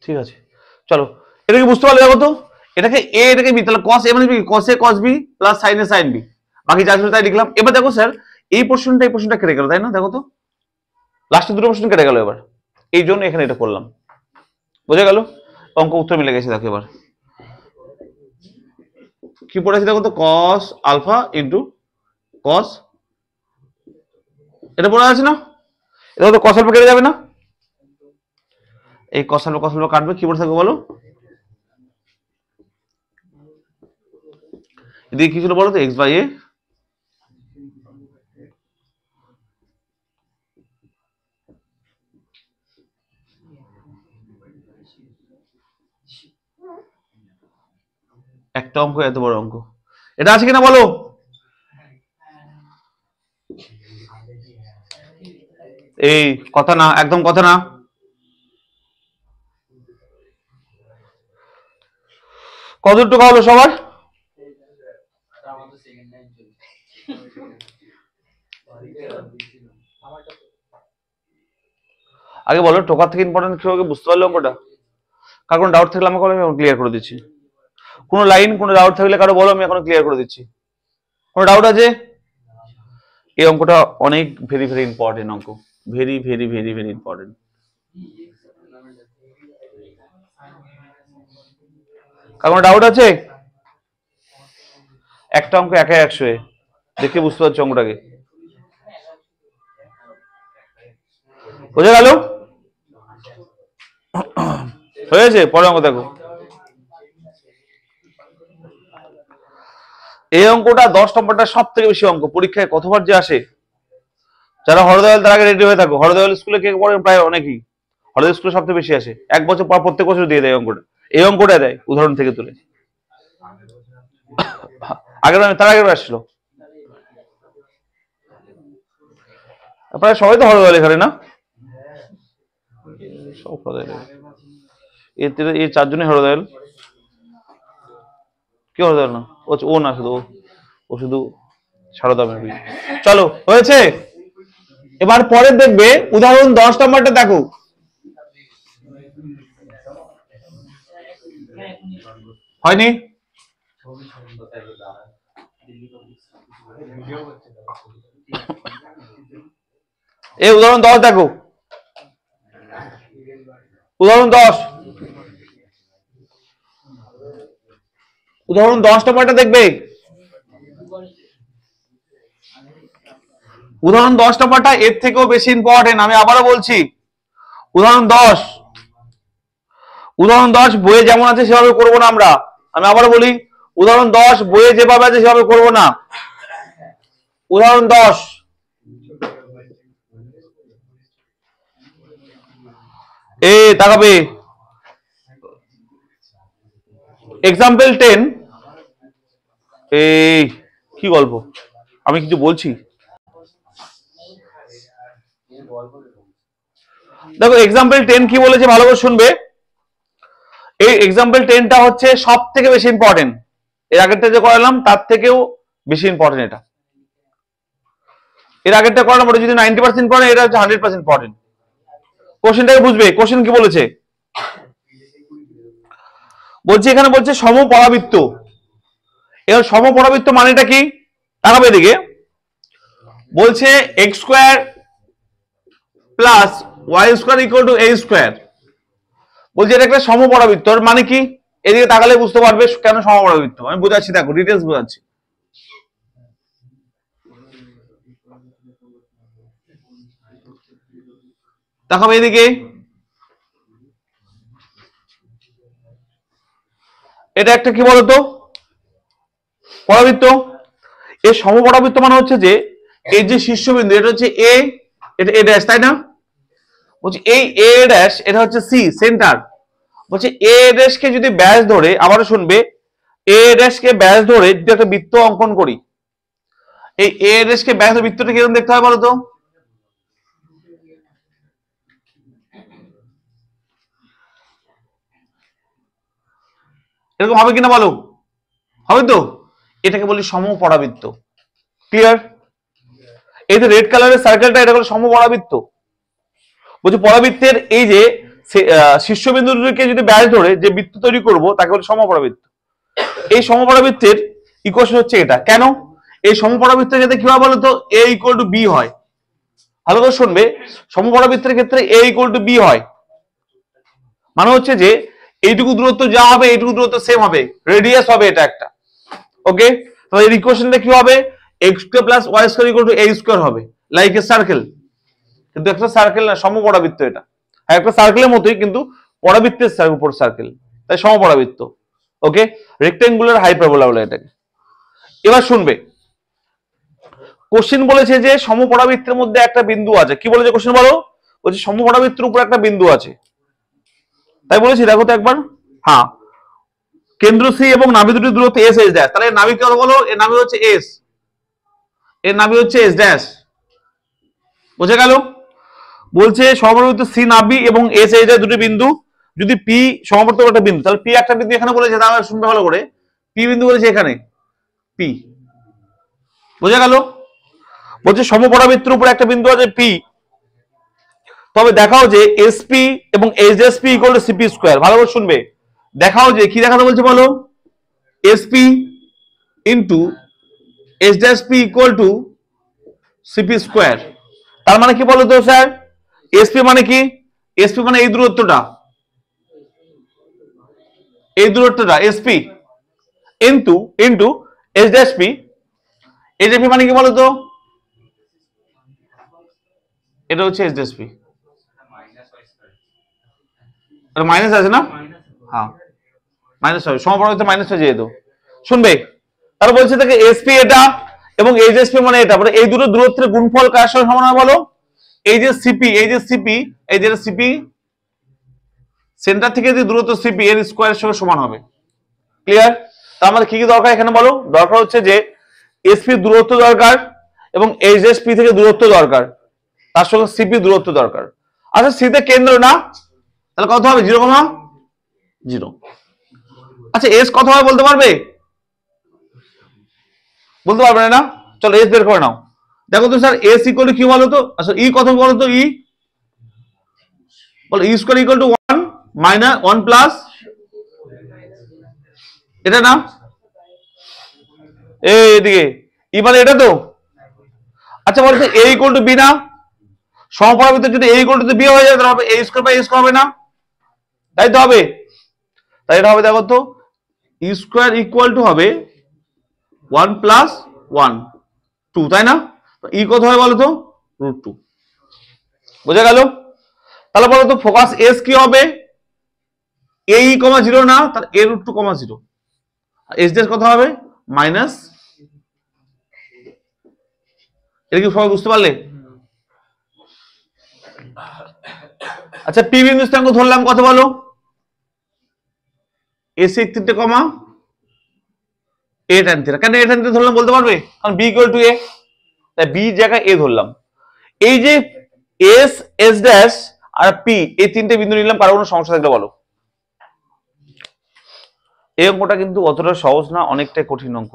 ঠিক আছে চলো, এটা কি বুঝতে পারলে? দেখো তো এটাকে a এটাকে b, তাহলে cos a মানে কি cos a cos b plus sin a sin b, বাকি যা ছিল তাই লিখলাম। এবার দেখো স্যার এই পোরশনটা কেটে গেল, তাই না? দেখো তো লাস্টের দুটো পোরশন কেটে গেল, এবার এই জন্য এখানে এটা করলাম, বোঝা গেল? অঙ্ক উত্তর মিলে গেছে। দেখো এবার কি পড়েছে দেখো তো, cos আলফা ইন্টু cos, এটা পড়ে আছে না, এটা তো cos আলফা কেটে যাবে না, এই cos আলফা কাটবে, কি পড়ে থাকবে বলো, এদিকে কি ছিল বলো তো, x বাই a একটা অঙ্ক, এত বড় অঙ্ক, এটা আছে কিনা বলো? এই কথা না, একদম কথা না, কতটুকু হলো সবার? আগে বলো টোকার থেকে ইম্পর্টেন্ট কি হবে বুঝতে পারলে অঙ্কটা? কার কোনো ডাউট থাকলে আমাকে আমি ক্লিয়ার করে দিচ্ছি। কোনো লাইন কোনো ডাউট থাকলে কারো বলো, আমি এখন ক্লিয়ার করে দিচ্ছি। কোনো ডাউট আছে? এই অঙ্কটা অনেক ভেরি ভেরি ইম্পর্টেন্ট অঙ্ক, very very very very important. কার কোনো ডাউট আছে? একটা অঙ্ক একা 100 দেখে বুঝতে পারছো অঙ্কটাকে, বোঝা গেল? হয়েছে? পরে অঙ্ক দেখো। এই অঙ্কটা 10 নম্বরটা সব থেকে বেশি অঙ্ক, পরীক্ষায় কতবার যে আসে। যারা হরদয়াল তার আগে রেডি হয়ে থাকো। হরদয়াল স্কুলে কে পড়েন? প্রায় অনেকেই। হরদয়াল স্কুলে সবথেকে বেশি আসে, 1 বছর পর প্রত্যেক বছর দিয়ে দেয় অঙ্কটা। এই অঙ্কটা দেয় উদাহরণ থেকে তুলে। তার আগের আসছিল প্রায় সবাই তো হরদয়াল এখানে না? সব হরদয়াল, এই 4 জনই হরদয়াল। কি হরদয়াল না? ও না, শুধু ও শুধু সারদা মেবি। চলো হয়েছে। এবার পরে দেখবে উদাহরণ 10 নম্বরটা দেখো। হয়নি? এই উদাহরণ 10 দেখো, উদাহরণ 10, উদাহরণ 10 নম্বরটা দেখবে। উদাহরণ 10 নম্বরটা এর থেকেও বেশি ইম্পর্টেন্ট, আমি আবারও বলছি। উদাহরণ 10, উদাহরণ 10 বইয়ে যেমন আছে সেভাবে করবো না আমরা। আমি আবারও বলি, উদাহরণ 10 বইয়ে যেভাবে আছে সেভাবে করবো না। উদাহরণ 10, তাকাবে। এক্সাম্পল 10, এই কি গল্প, আমি কিছু বলছি। দেখো এক্সাম্পল 10 কি বলেছে ভালো করে শুনবে। এই এক্সাম্পল 10টা হচ্ছে সব থেকে বেশি ইম্পর্টেন্ট। এর আগেরটা যে করালাম তার থেকেও বেশি ইম্পর্টেন্ট এটা। এর আগেরটা করালাম ওটা যদি 90% ইম্পর্টেন্ট, এটা হচ্ছে 100% ইম্পর্টেন্ট। কোশ্চেনটাকে বুঝবে, কোশ্চেন কি বলেছে। বলছে এখানে বলছে সমপরাবৃত্ত। এবার সমপরাবৃত্ত মানেটা কি? তাকাবে এদিকে। বলছে x² plus y² equal to a square. বলছে এটা একটা সমপরাবৃত্ত, মানে কি? এদিকে তাকালে বুঝতে পারবে কেন সমপরাবৃত্ত। আমি বোঝাচ্ছি, দেখো ডিটেলস বোঝাচ্ছি। দেখাবে এদিকে, এটা একটা কি বলতো পরাবৃত্ত। এই সমপরাবৃত্ত মানে হচ্ছে যে এই যে শীর্ষবিন্দু এটা হচ্ছে এ, এটা এ ড্যাশ, তাই না? বলছি এই এ ড্যাশ এটা হচ্ছে সি সেন্টার। বলছে এ ড্যাশ কে যদি ব্যাস ধরে, আবারও শুনবে, এ ড্যাশ কে ব্যাস ধরে যদি একটা বৃত্ত অঙ্কন করি, এই এ ড্যাশ কে ব্যাস বৃত্তটা কিরকম দেখতে হয় বলো তো? এরকম হবে কিনা বলো? হবে তো? এটাকে বলি সমপরাবৃত্ত। ক্লিয়ার? এই যে রেড কালারের সার্কেলটা, এটা হলো সমপরাবৃত্ত। বলছি পরাবৃত্তের এই যে শীর্ষবিন্দুকে যদি ব্যাস ধরে যে বৃত্ত তৈরি করব তাকে বলি সমপরাবৃত্ত। এই সমপরাবৃত্তের ইকুয়েশন হচ্ছে এটা। কেন? এই সমপরাবৃত্তের ক্ষেত্রে কি হয় বলতো? a ইকুয়াল টু b হয়। ভালো করে শুনবে, সমপরাবৃত্তের ক্ষেত্রে a ইকুয়াল টু b হয়। মানে হচ্ছে যে এইটুকু দূরত্ব যা হবে এইটুকু দূরত্ব সেম হবে, রেডিয়াস হবে এটা একটা। ওকে, তাহলে এর ইকুয়েশনটা কি হবে? x² plus y² equal to a square হবে, লাইক এ সার্কেল। কিন্তু একটা সার্কেল না, সমপরাবৃত্ত এটা। হ্যাঁ একটা সার্কেলের মতোই, কিন্তু পরাবৃত্তের উপর সার্কেল, তাই সমপরাবৃত্ত। ওকে, রেক্টেঙ্গুলার হাইপারবোলা বলে এটাকে। এবার শুনবে, কোশ্চেন বলেছে যে সমপরাবৃত্তের মধ্যে একটা বিন্দু আছে। কি বলেছে কোশ্চেন বলো? বলছে সমপরাবৃত্তের উপর একটা বিন্দু আছে, তাই বলেছি। দেখো তো একবার, হ্যাঁ, কেন্দ্র সি এবং নাভি দুটির দূরত্ব এস এস ড্যাশ। তাহলে নাভি কি বলো? এর নাভি হচ্ছে এস, এর নাভি হচ্ছে এস ড্যাশ। বুঝে গেল? বলছে সমপরাবৃত্ত সি নাভি এবং এস এই দুটি বিন্দু যদি পি সমাবর্তক একটা বিন্দু, তাহলে পি একটা বিন্দু এখানে বলেছে, তাহলে শুনবে ভালো করে, পি বিন্দু বলেছে এখানে, পি, বোঝা গেল? বলছে সমপরাবৃত্তের উপরে একটা বিন্দু আছে পি, তবে দেখাও যে এসপি এবং HSP equal to CP square. ভালো করে শুনবে, দেখাও যে কি দেখাতে বলছে বলো, SP into HSP equal to CP square. তার মানে কি বলো তো স্যার, এসপি মানে কি, এসপি মানে এই দূরত্বটা, এই দূরত্বটা SP into into HSP, HSP মানে কি বলো তো, এটা হচ্ছে এইচএসপি, মাইনাস আছে না, হ্যাঁ মাইনাস হবে, সমপরাবৃত্ত মাইনাস হয়ে যেহেতু। শুনবে, তার বলছে থেকে এসপি এটা এবং এইচএসপি মানে এটা, মানে এই দুটো দূরত্বের গুণফল কার সঙ্গে সমান হয় বলো, এই যে সিপি, এই যে সিপি, এই যে সিপি সেন্টার থেকে যে দূরত্ব সিপি এর স্কয়ারের সঙ্গে সমান হবে। ক্লিয়ার? তার আমাদের কি কি দরকার এখানে বলো, দরকার হচ্ছে যে এসপি দূরত্ব দরকার এবং এইচএসপি থেকে দূরত্ব দরকার, তার সঙ্গে সিপি দূরত্ব দরকার। আচ্ছা সিতে কেন্দ্র না, তাহলে কত হবে, 0,0। আচ্ছা এস কত হবে বলতে পারবে, বলতে পারবে না? চলো এস বের করে নাও। দেখো তো স্যার এস ইকুয়াল টু কি বলো তো, আচ্ছা ই কত বলো তো, ই বলো, e square equal to 1 minus 1 plus এটা না, এইদিকে ই মানে এটা তো। আচ্ছা বলছে এ ইকুয়াল টু বি না, সমপরাবৃত্ত যদি এ ইকুয়াল টু বি হয়ে যায় তাহলে হবে এ স্কয়ার বাই এ স্কয়ার হবে না, তাই তো হবে। তাই এটা হবে, দেখো তো ই স্কয়ার ইকুয়াল টু হবে 1 প্লাস 1 2, তাই না? ই কত হয় বলো তো, √2। বোঝা গেল? তাহলে বলো তো ফোকাস এস কি হবে, এ ই কমা 0 না, তার এ √2 কমা 0, এস ড্যাশ কত হবে মাইনাস, এটা কি সবাই বুঝতে পারলে? আচ্ছা পি বিন্দু স্থানাঙ্ক ধরলাম কত বলো, এ sec থিটা কমা এ tan থিটা। কেন এ tan থিটা ধরলাম বলতে পারবে, কারণ বি ইকুয়াল টু এ, তাই বি জায়গায় এ ধরলাম। এই যে এস, এস ড্যাশ আর পি এই তিনটে বিন্দু নিলাম, কারো কোনো সমস্যা থাকলে বলো। এই অঙ্কটা কিন্তু অতটা সহজ না, অনেকটাই কঠিন অঙ্ক,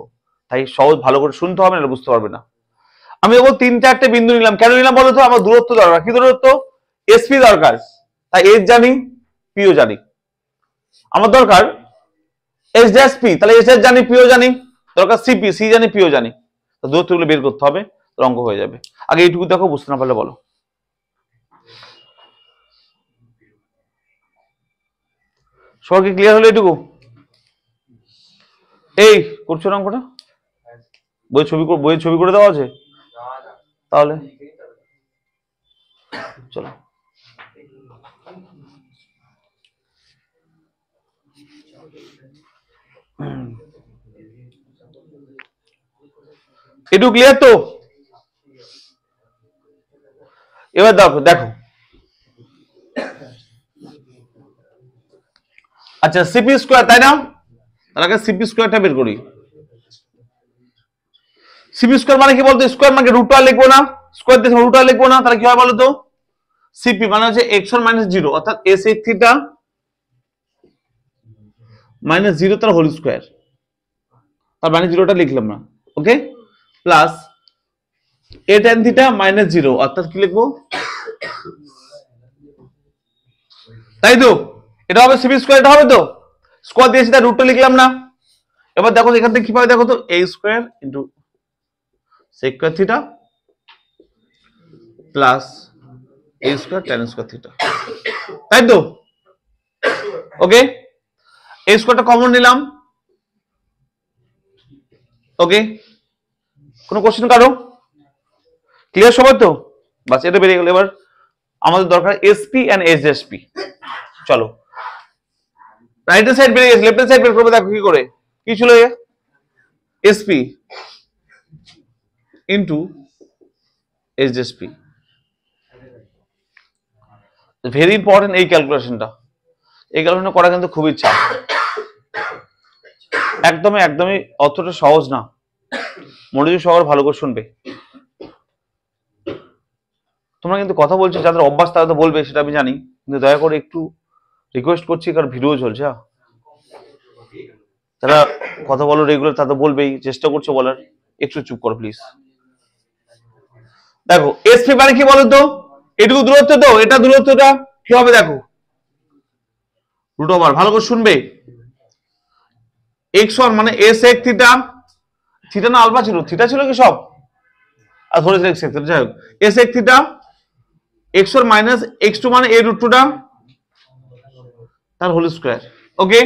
তাই সহজ ভালো করে শুনতে হবে না, বুঝতে পারবে না। আমি ওই 3-4টে বিন্দু নিলাম, কেন নিলাম বলো তো, আমার দূরত্ব দরকার, কি দূরত্ব, এসপি দরকার, তাই এস জানি পিও জানি, আমার দরকার এস ড্যাশ পি, তাহলে এস জানি পিও জানি, দরকার সিপি, সি জানি পিও জানি, তো দূরত্বগুলো বের করতে হবে, তো অঙ্ক হয়ে যাবে। আগে এইটুকু দেখো, বুঝতে না পারলে বলো। সবাই কি ক্লিয়ার হলো এইটুকু? এই করছো না অঙ্কটা, বইয়ের ছবি করে দেওয়া আছে, তাহলে চলো একটু ক্লিয়ার তো? এবার দেখো দেখো, আচ্ছা সিপি স্কয়ার তাই না, তার আগে সিপি স্কয়ারটা বের করি। সিপি স্কয়ার মানে কি বলতো, স্কয়ার মানে √r লিখবো না, স্কয়ার দিয়ে √r লিখবো না, তাহলে কি হয় বলতো, সিপি মানে হচ্ছে x1 - 0 অর্থাৎ a sec থিটা -0 তার হোল স্কয়ার, তার মানে 0টা লিখলাম না, ওকে, প্লাস a tan থিটা -0 অর্থাৎ কি লিখবো, তাই তো, এটা হবে সিপি স্কয়ার, এটা হবে তো, স্কয়ার দিয়েছি তার √2 লিখলাম না। এবার দেখো এখান থেকে কি পাবে, দেখো তো a square into sec square theta plus a square tan square theta, তাই তো, ওকে, a স্কয়ারটা কমন নিলাম, ওকে, কোনো কোশ্চেন কারো, ক্লিয়ার সবার তো, বাস এটা বেরিয়ে গেল। এবার আমাদের দরকার এসপি এন্ড এইচএসপি, চলো রাইট হ্যান্ড সাইড বেরিয়ে গেছে, লেফট হ্যান্ড সাইড বের করবে, দেখো কি করে, কি ছিল SP into HSP, very important এই ক্যালকুলেশনটা, এই ক্যালকুলেশন করা কিন্তু খুবই চাপ, একদমই একদমই অতটা সহজ না, মনোযোগ সহকারে ভালো করে শুনবে। তোমরা কিন্তু কথা বলছো, যাদের অভ্যাস তারা তো বলবে, সেটা আমি জানি, কিন্তু দয়া করে একটু রিকোয়েস্ট করছি কারণ ভিডিও চলছে। তারা কথা বলো রেগুলার, তা তো বলবেই, চেষ্টা করছো বলার, একটু চুপ করো প্লিজ। দেখো এসপি মানে কি বলো তো, এটুকু দূরত্ব, তো এটা দূরত্বটা কি হবে দেখো, √, ভালো করে শুনবে। x1 মানে এস এক থিটা, থিটা না আলফা ছিল, থিটা ছিল কি সব, আর ধরেছে এক্স এক, যাই হোক এস এক থিটা, x1 মাইনাস x2 মানে a √2টা তার হোল স্কয়ার, ওকে,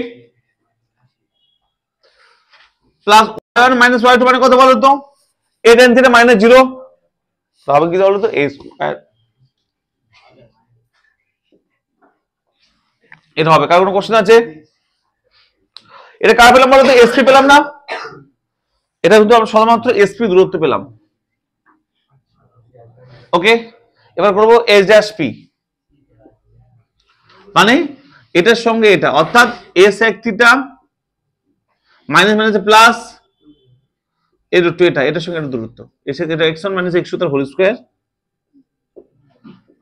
প্লাস y1 মাইনাস y2 মানে কত বলো তো, a tan থিটা মাইনাস 0, তাহলে কি বলো তো a স্কয়ার, এটা হবে। কার কোনো কোশ্চেন আছে? এটা কার পেলাম বলো তো, এসপি পেলাম না, এটা কিন্তু আমরা শুধুমাত্র এসপি দূরত্ব পেলাম, ওকে। এবার করব এস ড্যাশ পি, মানে এটার সঙ্গে এটা, অর্থাৎ এস এক থিটা মাইনাস মাইনাস প্লাস এ √2, এটা এটার সঙ্গে এটা দূরত্ব, এস এটা x1 মাইনাস x2 তার whole square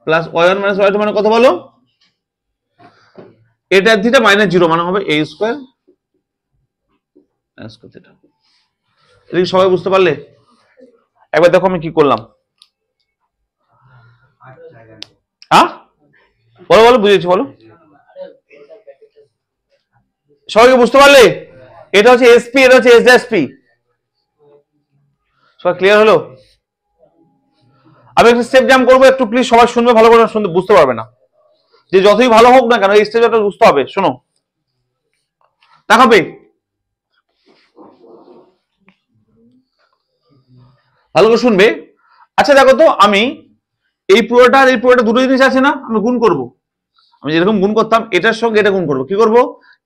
plus y1 minus y2 মানে কত বলো, এটা থিটা মাইনাস 0 মানে হবে a স্কয়ার মাইনাস কত থিটা। এটা কি সবাই বুঝতে পারলে? একবার দেখো আমি কি করলাম, হ্যাঁ বলো বলো, বুঝেছি বলো, সবাইকে বুঝতে পারলে? এটা হচ্ছে এসপি, এটা হচ্ছে এস ড্যাশ পি, সবাই ক্লিয়ার হলো? আমি একটা স্টেপ জাম্প করবো, একটু প্লিজ সবাই শুনবে ভালো করে, শুনতে বুঝতে পারবে না, যে যতই ভালো হোক না কেন এই স্টেজটা বুঝতে হবে। শোনো, দেখাবে ভালো করে শুনবে। আচ্ছা দেখো তো, আমি এই পুরোটা আর এই পুরোটা দুটো জিনিস আছে না, আমি গুণ করব, আমি যেরকম গুণ করতাম এটার সঙ্গে এটা গুণ করবো, কি করব,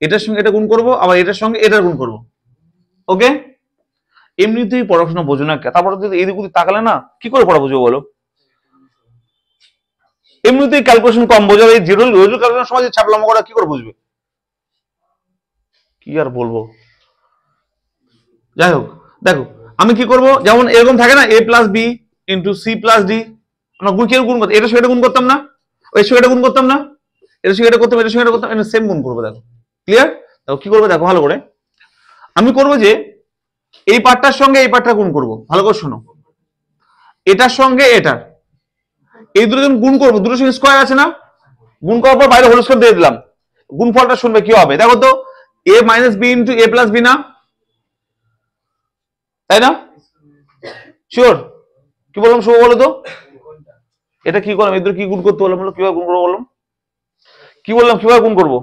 এটার সঙ্গে এটা গুণ করব, আবার এটার সঙ্গে এটা গুণ করব, ওকে। এমনিতেই পড়াশোনা বোঝো না, তারপরে যদি এদিক ওদিক তাকালে না কি করে পড়া বুঝবো বলো? এমনিতেই ক্যালকুলেশন কম বোঝো, এই জিরো রোজু ক্যালকুলেশন সময় ছাপলাম করা কি করে বুঝবে? কি আর বলবো, যাই হোক দেখো আমি কি করব, যেমন এরকম থাকে না a plus b into c plus d, আমরা গুণ কেউ গুণ করতাম, এটার সঙ্গে এটা গুণ করতাম না, এর সঙ্গে এটা গুণ করতাম না, এটার সঙ্গে এটা করতাম, এটার সঙ্গে এটা করতাম, এটা সেম গুণ করবো। দেখো ক্লিয়ার? দেখো কি করবো দেখো ভালো করে, আমি করবো যে এই পার্টটার সঙ্গে এই পার্টটা গুণ করবো, ভালো করে শোনো, এটার সঙ্গে এটার, এই দুটো যখন গুণ করবো, দুটোর সঙ্গে স্কোয়ার আছে না, গুণ করার পর বাইরে হোল স্কোয়ার দিয়ে দিলাম, গুণফলটা শুনবে কি হবে দেখো তো, a minus b into a plus b না, তাই না? শিওর? কি বললাম শুভ বলো তো, এটা কি করলাম, এদের কি গুণ করতে বললাম, বলো কিভাবে গুণ করবো বললাম, কি বললাম কিভাবে গুণ করবো,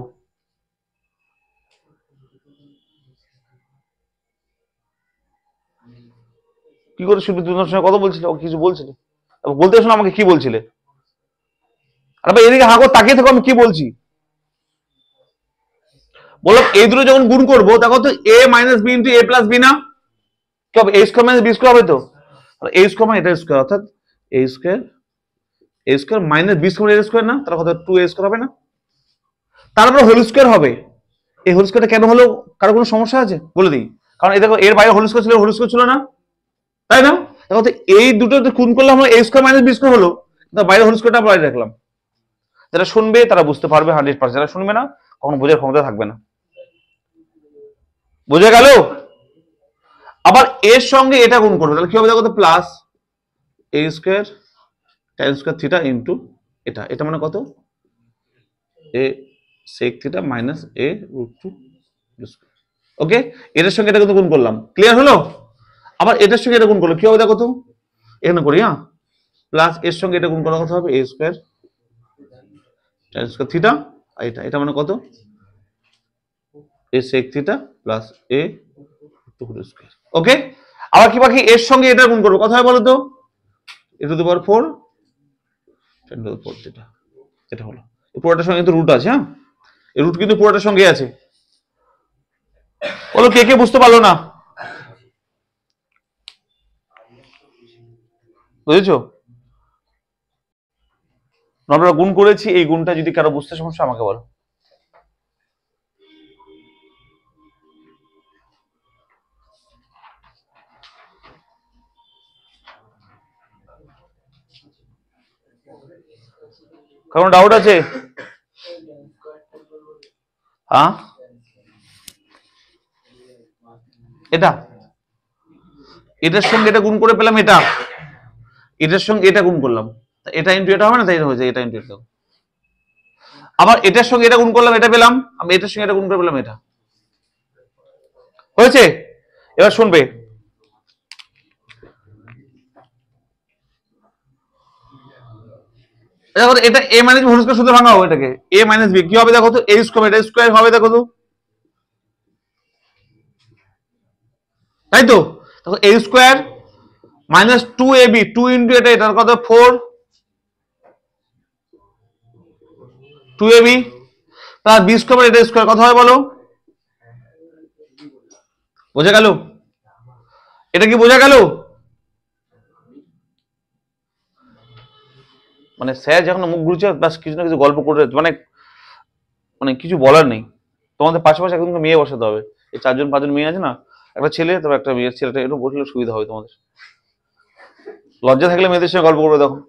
কি করে শুনবে, তোমার সঙ্গে কথা বলছিলে, কিছু বলছিলে, বলতে শোনো আমাকে কি বলছিলে, আরে এদিকে হাঁকো তাকিয়ে থাকো, আমি কি বলছি বললাম, এই দুটো যখন গুণ করবো দেখো তো, a minus b into a plus b না, কি হবে, a square minus b square হবে তো, a স্কোয়ার মানে এটা স্কোয়ার, অর্থাৎ a square minus b square এর স্কোয়ার না, তার কথা 2a স্কোয়ার হবে না, তারপর হোল স্কোয়ার হবে। এই হোল স্কোয়ারটা কেন হলো, কারো কোনো সমস্যা আছে বলে দিই, কারণ এই দেখো এর বাইরে হোল স্কোয়ার ছিল, হোল স্কোয়ার ছিল না, তাই না? দেখো তো এই দুটো গুণ করলাম হলো a square minus b square হলো, বাইরে হোল স্কোয়ারটা বাইরে রাখলাম, যারা শুনবে তারা বুঝতে পারবে 100%, যারা শুনবে না কখনো বোঝার ক্ষমতা থাকবে না, বোঝা গেল? আবার এর সঙ্গে এটা গুণ করবে, তাহলে কি হবে দেখো তো, plus a square tan square theta into এটা, এটা মানে কত, a sec theta minus a √2, ওকে। এটার সঙ্গে এটা কিন্তু গুণ করলাম, ক্লিয়ার হলো? আবার এটার সঙ্গে এটা গুণ করলো, কি হবে দেখো তো, এখানে করি, হ্যাঁ, প্লাস এর সঙ্গে এটা গুণ করার কথা হবে a square tan square theta, এটা এটা মানে কত, a sec theta plus a √2 square, okay. আবার কি বাকি, এর সঙ্গে এটা গুণ করবো, কথা হয় বলো তো, a two the power 4 10 two the power theta, এটা হলো, পুরোটার সঙ্গে কিন্তু রুট আছে, হ্যাঁ এই রুট কিন্তু পুরোটার সঙ্গে আছে, বলো কে কে বুঝতে পারলো না, বুঝেছো? আমরা গুণ করেছি, এই গুণটা যদি কারো বুঝতে সমস্যা আমাকে বলো। কারণ ডাউট আছে? হ্যাঁ এটা, এটার সঙ্গে এটা গুণ করে পেলাম, এটার সঙ্গে এটা গুণ করলাম, এটা ইন্টু এটা হবে না, তাই হয়েছে এটা ইন্টু এটা। আবার এটার সঙ্গে এটা গুণ করলাম, এটা পেলাম, আমি এটার সঙ্গে এটা গুণ করে পেলাম, এটা হয়েছে। এবার শুনবে, দেখো এটা a minus b whole square সূত্রে ভাঙা হবে, এটাকে a মাইনাস b কি হবে দেখো তো, a স্কয়ার, এটা স্কয়ার হবে দেখো তো, তাই তো। দেখো a square minus 2ab, 2 into এটা, এটার কত 4, 2ab প্লাস b স্কয়ার, এটা স্কয়ার কত হয় বলো, বোঝা গেল? এটা কি বোঝা গেল? মানে স্যার যখন মুখ ঘুরছে বাস কিছু না কিছু গল্প করে, মানে মানে কিছু বলার নেই। তোমাদের পাশাপাশি এখন মেয়ে বসাতে হবে, এই 4-5 মেয়ে আছে না, একটা ছেলে তবে একটা মেয়ে, ছেলেটা একটু বসলে সুবিধা হবে তোমাদের। লজ্জা থাকলে মেয়েদের সঙ্গে গল্প করবে তখন।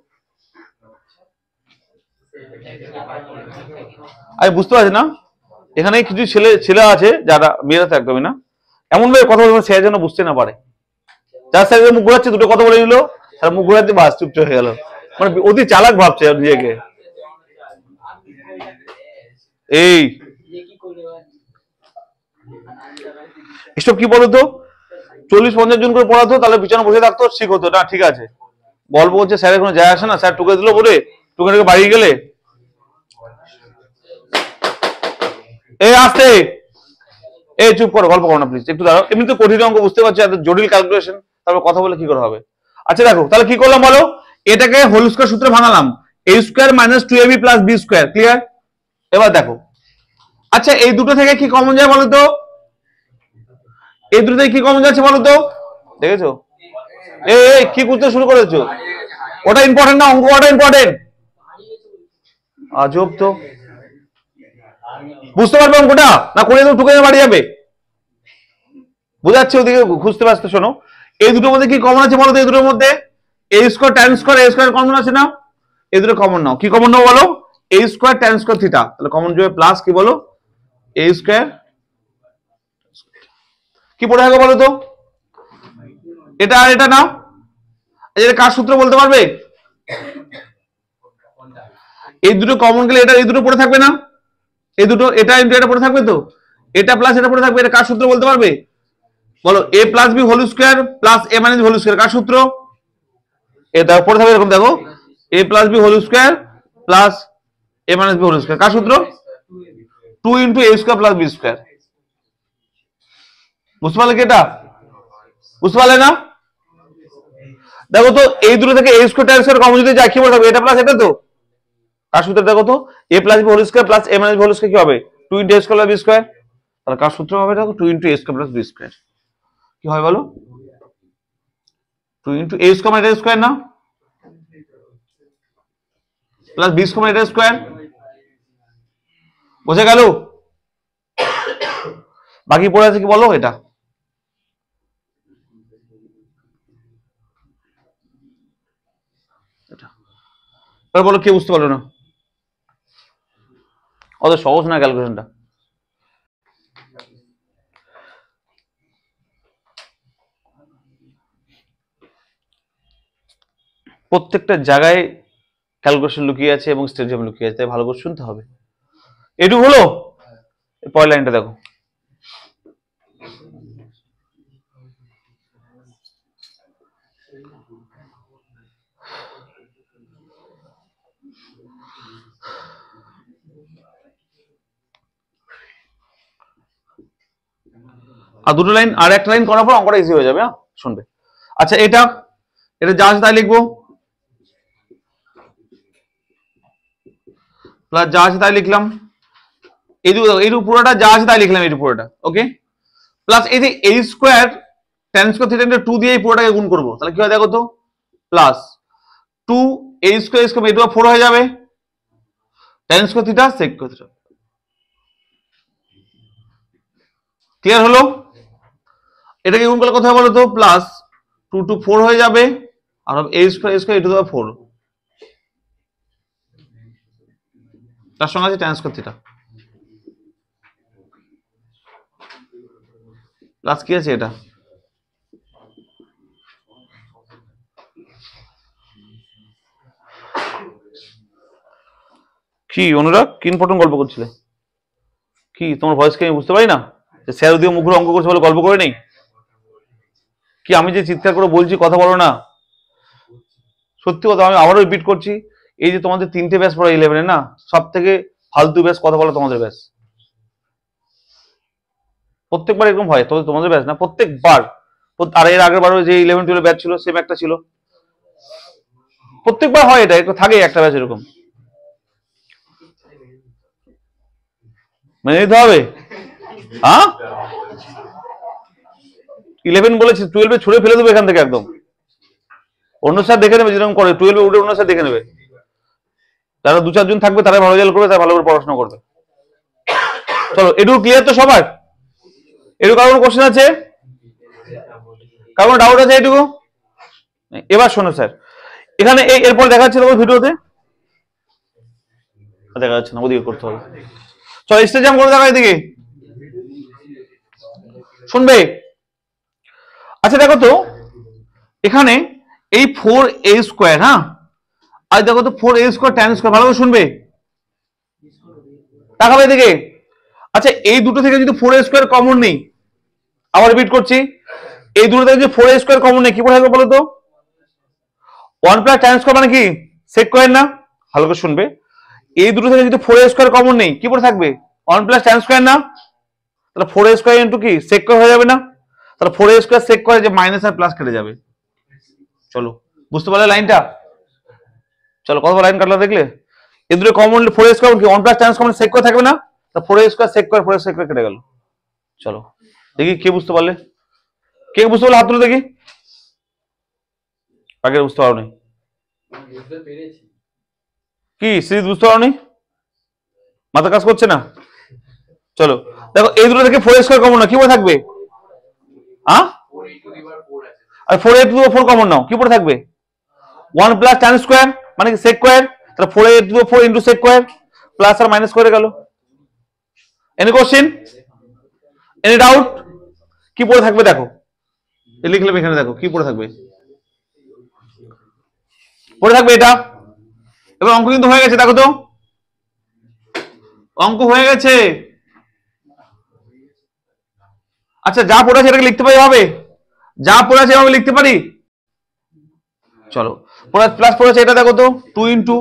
আমি বুঝতে পারছি না, এখানে কিছু ছেলে আছে যারা, মেয়েরা তো একদমই না, এমন ভাবে কথা বলবে স্যার যেন বুঝতে না পারে। যার স্যার মুখ ঘোরাচ্ছে, দুটো কথা বলে নিল, স্যার মুখ ঘোরাচ্ছে, বাস চুপচাপ হয়ে গেল, মানে অতি চালাক ভাবছে নিজেকে। এই এসব কি বলতো, 40-50 জন করে পড়াতো, তাহলে পিছনে বসে থাকতো, ঠিক হতো না, ঠিক আছে। গল্প হচ্ছে, স্যারের কোনো যায় আসে না, স্যার টুকে দিল বলে টুকে টুকে বাড়ি গেলে, এই আসতে, এই চুপ করো, গল্প করো না প্লিজ, একটু দাঁড়াও। এমনি তো কঠিন অঙ্ক বুঝতে পারছি, এত জটিল ক্যালকুলেশন, তারপর কথা বলে কি করে হবে। আচ্ছা দেখো তাহলে কি করলাম বলো, এটাকে হোল স্কয়ার সূত্রে ভাঙালাম, a square minus 2ab plus b square, clear? এবার দেখো, আচ্ছা এই দুটো থেকে কি কমন যায় বলো তো, এই দুটো থেকে কি কমন যাচ্ছে বলো তো, দেখেছো? এই কি করতে শুরু করেছো, ওটা ইম্পর্টেন্ট না, অঙ্ক ওটা ইম্পর্টেন্ট। আজব তো, বুঝতে পারবে অঙ্কটা না, করে তো টুকে বাড়ি যাবে, বোঝাচ্ছে ওদিকে খুঁজতে ব্যস্ত। শোনো, এই দুটোর মধ্যে কি কমন আছে বলো তো, এই দুটোর মধ্যে a square tan square a square common আছে না, এই দুটো কমন নাও, কি কমন নাও বলো, a square tan square theta, তাহলে কমন যাবে প্লাস কি বলো, a স্কয়ার, কি পড়ে থাকবে বলো তো, এটা আর এটা নাও, এটা কার সূত্র বলতে পারবে? এই দুটো কমন গেলে এটা, এই দুটো পড়ে থাকবে না, এই দুটো, এটা ইনটু এটা পড়ে থাকবে তো, এটা প্লাস এটা পড়ে থাকবে, এটা কার সূত্র বলতে পারবে বলো, a plus b whole square plus a minus whole square, কার সূত্র? এটা পড়ে থাকবে এরকম, দেখো a plus b whole square plus a minus b whole square, কার সূত্র? 2 into a square plus b square. বুঝতে পারলে কি এটা? বুঝতে পারলে না? দেখো তো এই দুটো থেকে a square tan square common যদি যায় কি বলতে হবে, এটা প্লাস এটা তো, কার সূত্র দেখো তো, a plus b whole square plus a minus b whole square কি হবে, 2 into a square plus b square, তাহলে কার সূত্র হবে দেখো, 2 into a square plus b square, কি হয় বলো, 2 ইনটু a স্কয়ার মানে এটা স্কয়ার না, প্লাস b স্কয়ার মানে এটা স্কয়ার, বোঝা গেল? বাকি পড়ে আছে কি বলো, এটা এবার বলো কে বুঝতে পারলো না, অত সহজ না ক্যালকুলেশনটা। প্রত্যেকটা জায়গায় ক্যালকুলেশন লুকিয়ে আছে এবং স্টেডিয়াম লুকিয়ে আছে, তাই ভালো করে শুনতে হবে। এটুকু হলো, পরের লাইনটা দেখো, আর দুটো লাইন আর একটা লাইন করার পর অঙ্কটা ইজি হয়ে যাবে, হ্যাঁ শুনবে। আচ্ছা এটা এটা যা আছে তাই লিখবো, প্লাস যা আছে তাই লিখলাম, এইটুকু পুরোটা যা আছে তাই লিখলাম, এইটুকু পুরোটা ওকে, প্লাস এই যে a square tan square theta into 2 দিয়ে এই পুরোটাকে গুণ করবো, তাহলে কি হয় দেখো তো, প্লাস 2 a স্কয়ার স্কয়ার এটা 4 হয়ে যাবে, tan square theta sec square theta, clear হলো? এটাকে গুণ করলে কত হবে বলো তো, প্লাস 2 টু 4 হয়ে যাবে, আর a square e to the power 4, তার সঙ্গে আছে tan স্কয়ার থিটা। প্লাস কি আছে এটা, কি অনুরাগ কি ইম্পর্টেন্ট গল্প করছিলে, কি তোমার ভয়েসকে আমি বুঝতে পারি না যে স্যার ওদিকে মুখ ঘুরে অঙ্ক করছে বলে গল্প করে নেই, কি আমি যে চিৎকার করে বলছি কথা বলো না, সত্যি কথা আমি আবারও রিপিট করছি, এই যে তোমাদের 3টে ব্যাচ পড়া 11-এ না, সব থেকে ফালতু ব্যাচ কথা বলা তোমাদের ব্যাচ, প্রত্যেকবার এরকম হয়, তবে তোমাদের ব্যাচ না প্রত্যেকবার, আর এর আগের বারও যে 11-12 ব্যাচ ছিল সেম একটা ছিল, প্রত্যেকবার হয় এটা, একটু থাকে একটা ব্যাচ এরকম, মেনে নিতে হবে। হ্যাঁ 11 বলেছে, 12-এ ছুড়ে ফেলে দেবে এখান থেকে একদম, অন্য স্যার দেখে নেবে যেরকম করে, 12-এ উঠে অন্য স্যার দেখে নেবে, যারা 2-4 জন থাকবে তারা ভালো রেজাল্ট করবে, তারা ভালো করে পড়াশোনা করবে। চলো এটুকু ক্লিয়ার তো সবার, এটুকু কারণ কোশ্চেন আছে, কারণ ডাউট আছে এটুকু, এবার শোনো স্যার, এখানে এরপর দেখা যাচ্ছে তোমার ভিডিওতে, দেখা যাচ্ছে না ওদিকে করতে হবে, চলো স্টেজাম করে দেখা এদিকে শুনবে। আচ্ছা দেখো তো এখানে এই 4a², হ্যাঁ আর দেখো তো 4a² tan স্কয়ার, ভালো করে শুনবে, তাকাবে এদিকে। আচ্ছা এই দুটো থেকে যদি 4a² কমন নেই, আবার রিপিট করছি, এই দুটো থেকে যদি 4a² কমন নেই কি পড়ে থাকবে বলো তো, 1 + tan স্কয়ার মানে কি sec স্কয়ার না, ভালো করে শুনবে, এই দুটো থেকে যদি 4a² কমন নেই কি পড়ে থাকবে 1 + tan স্কয়ার না, তাহলে 4a² ইনটু কি sec স্কয়ার হয়ে যাবে না, তাহলে 4a² sec স্কয়ার যে মাইনাস আর প্লাস কেটে যাবে। চলো বুঝতে পারলে লাইনটা, চলো কত লাইন কাটলা দেখলে, এই দুটো কমন 4a² কি 1 + tan কমন sec স্কয়ার থাকবে না, তা 4a² sec square 4a² sec square কেটে গেল। চলো দেখি কে বুঝতে পারলে, কে বুঝতে পারলে হাত তুলে দেখি, আগে বুঝতে পারো নি কি সিরিজ বুঝতে পারো নি, মাথা কাজ করছে না। চলো দেখো এই দুটো থেকে 4a² কমন না কি পড়ে থাকবে, হ্যাঁ আর 4a² কমন নাও কি পড়ে থাকবে 1 + tan স্কয়ার মানে কি sec স্কয়ার, তাহলে 4a² into sec square plus আর মাইনাস করে গেল। এনি কোশ্চেন, এনি ডাউট, কি পড়ে থাকবে দেখো, লিখলাম এখানে দেখো কি পড়ে থাকবে, পড়ে থাকবে এটা। এবার অঙ্ক কিন্তু হয়ে গেছে, দেখো তো অঙ্ক হয়ে গেছে। আচ্ছা যা পড়ে আছে এটাকে লিখতে পারি হবে, যা পড়ে আছে এভাবে লিখতে পারি, চলো প্লাস পড়েছে এটা দেখো তো 2 ইনটু,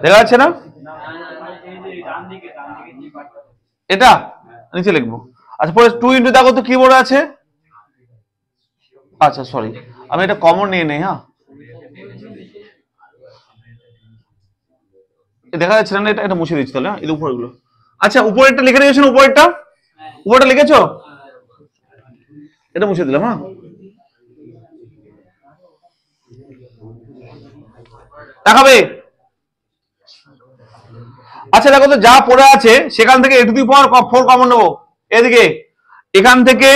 দেখা যাচ্ছে না, এটা নিচে লিখবো। আচ্ছা পরে 2 ইনটু দেখো তো কি পড়ে আছে, আচ্ছা সরি আমি এটা কমন নিয়ে নেই, হ্যাঁ দেখা যাচ্ছে না, এটা মুছে দিচ্ছি তাহলে, এই উপরগুলো। আচ্ছা উপরেরটা লিখে রেখেছো, উপরেরটা লিখেছো, এটা মুছে দিলাম, হ্যাঁ দেখাবে। আচ্ছা দেখো তো যা পড়ে আছে সেখান থেকে a⁴ কমন নেবো, এদিকে এখান থেকে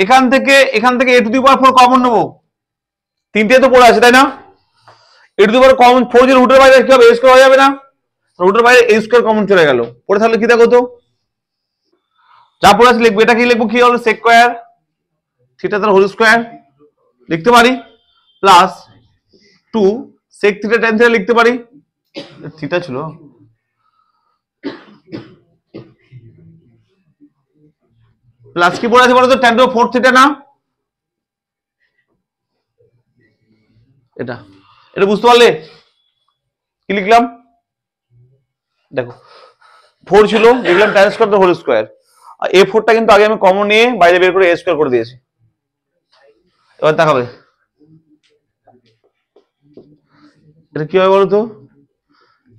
a⁴ কমন নেবো, 3টে তো পড়ে আছে তাই না, a⁴ কমন 4 যে রুটের বাইরে কি হবে a² হয়ে যাবে না, রুটের বাইরে a² কমন চলে গেল, পড়ে তাহলে কি দেখো তো যা পড়ে আছে লিখবো, এটা কি লিখবো কি হলো sec স্কয়ার থিটা তার হোল স্কয়ার লিখতে পারি, plus 2 sec theta tan theta লিখতে পারি, থিটা ছিল, প্লাস কি পড়ে আছে বলো তো tan টু 4 থিটা না, এটা এটা বুঝতে পারলে কি লিখলাম, দেখো 4 ছিল লিখলাম tan স্কয়ার হোল স্কয়ার, আর a⁴টা কিন্তু আগে আমি কমন নিয়ে বাইরে বের করে a² করে দিয়েছি। এবার দেখাবে এটা কি হবে বলো তো,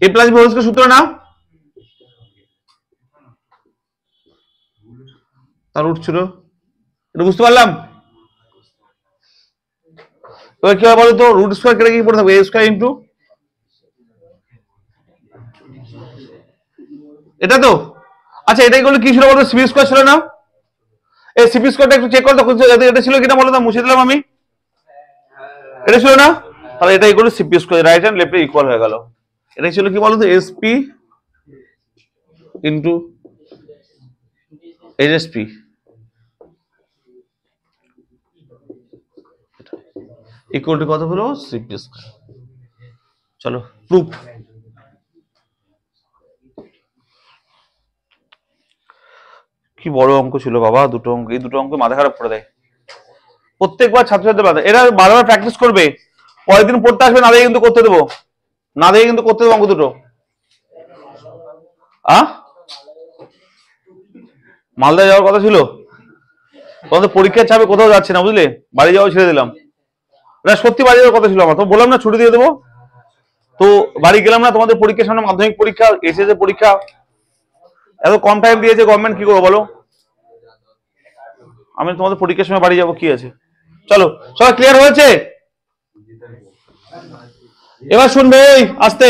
a + b হোল স্কয়ার সূত্র না, তার রুট ছিল, এটা বুঝতে পারলাম। এবার কি হবে বলো তো, রুট স্কয়ার কেটে কি পড়ে থাকবে a² ইনটু, এটা তো আচ্ছা এটাই করলে কি ছিল বলো, সিপি স্কয়ার ছিল না, এই সিপি স্কয়ারটা একটু চেক করো তো, এটা ছিল কিনা বলো তো, মুছে দিলাম আমি, এটা ছিল না, তাহলে এটাই করলে CP square, right hand left equal হয়ে গেল, এটাই ছিল কি বলো তো SP into SSP equal to কত হলো সিপি স্কয়ার। চলো প্রুফ। কি বড় অঙ্ক ছিল বাবা, দুটো অঙ্ক, এই দুটো অঙ্ক মাথা খারাপ করে দেয় প্রত্যেকবার ছাত্রছাত্রী বাধা। এরা বারবার প্র্যাকটিস করবে, পরের দিন পড়তে আসবে, না দেখে কিন্তু করতে দেবো, না দেখে কিন্তু করতে দেবো অঙ্ক দুটো। মালদা যাওয়ার কথা ছিল, তোমাদের পরীক্ষার চাপে কোথাও যাচ্ছে না বুঝলে, বাড়ি যাওয়া ছেড়ে দিলাম। না সত্যি বাড়ি যাওয়ার কথা ছিল আমার, তো বললাম না ছুটি দিয়ে দেবো, তো বাড়ি গেলাম না। তোমাদের পরীক্ষার সামনে মাধ্যমিক পরীক্ষা, এসএসসি পরীক্ষা, এত কম টাইম দিয়েছে গভর্নমেন্ট, কি করবো বলো? আমি তোমাদের পরীক্ষার সময় বাড়ি যাবো, কি আছে? চলো সবাই ক্লিয়ার হয়েছে? এবার শুনবে, আস্তে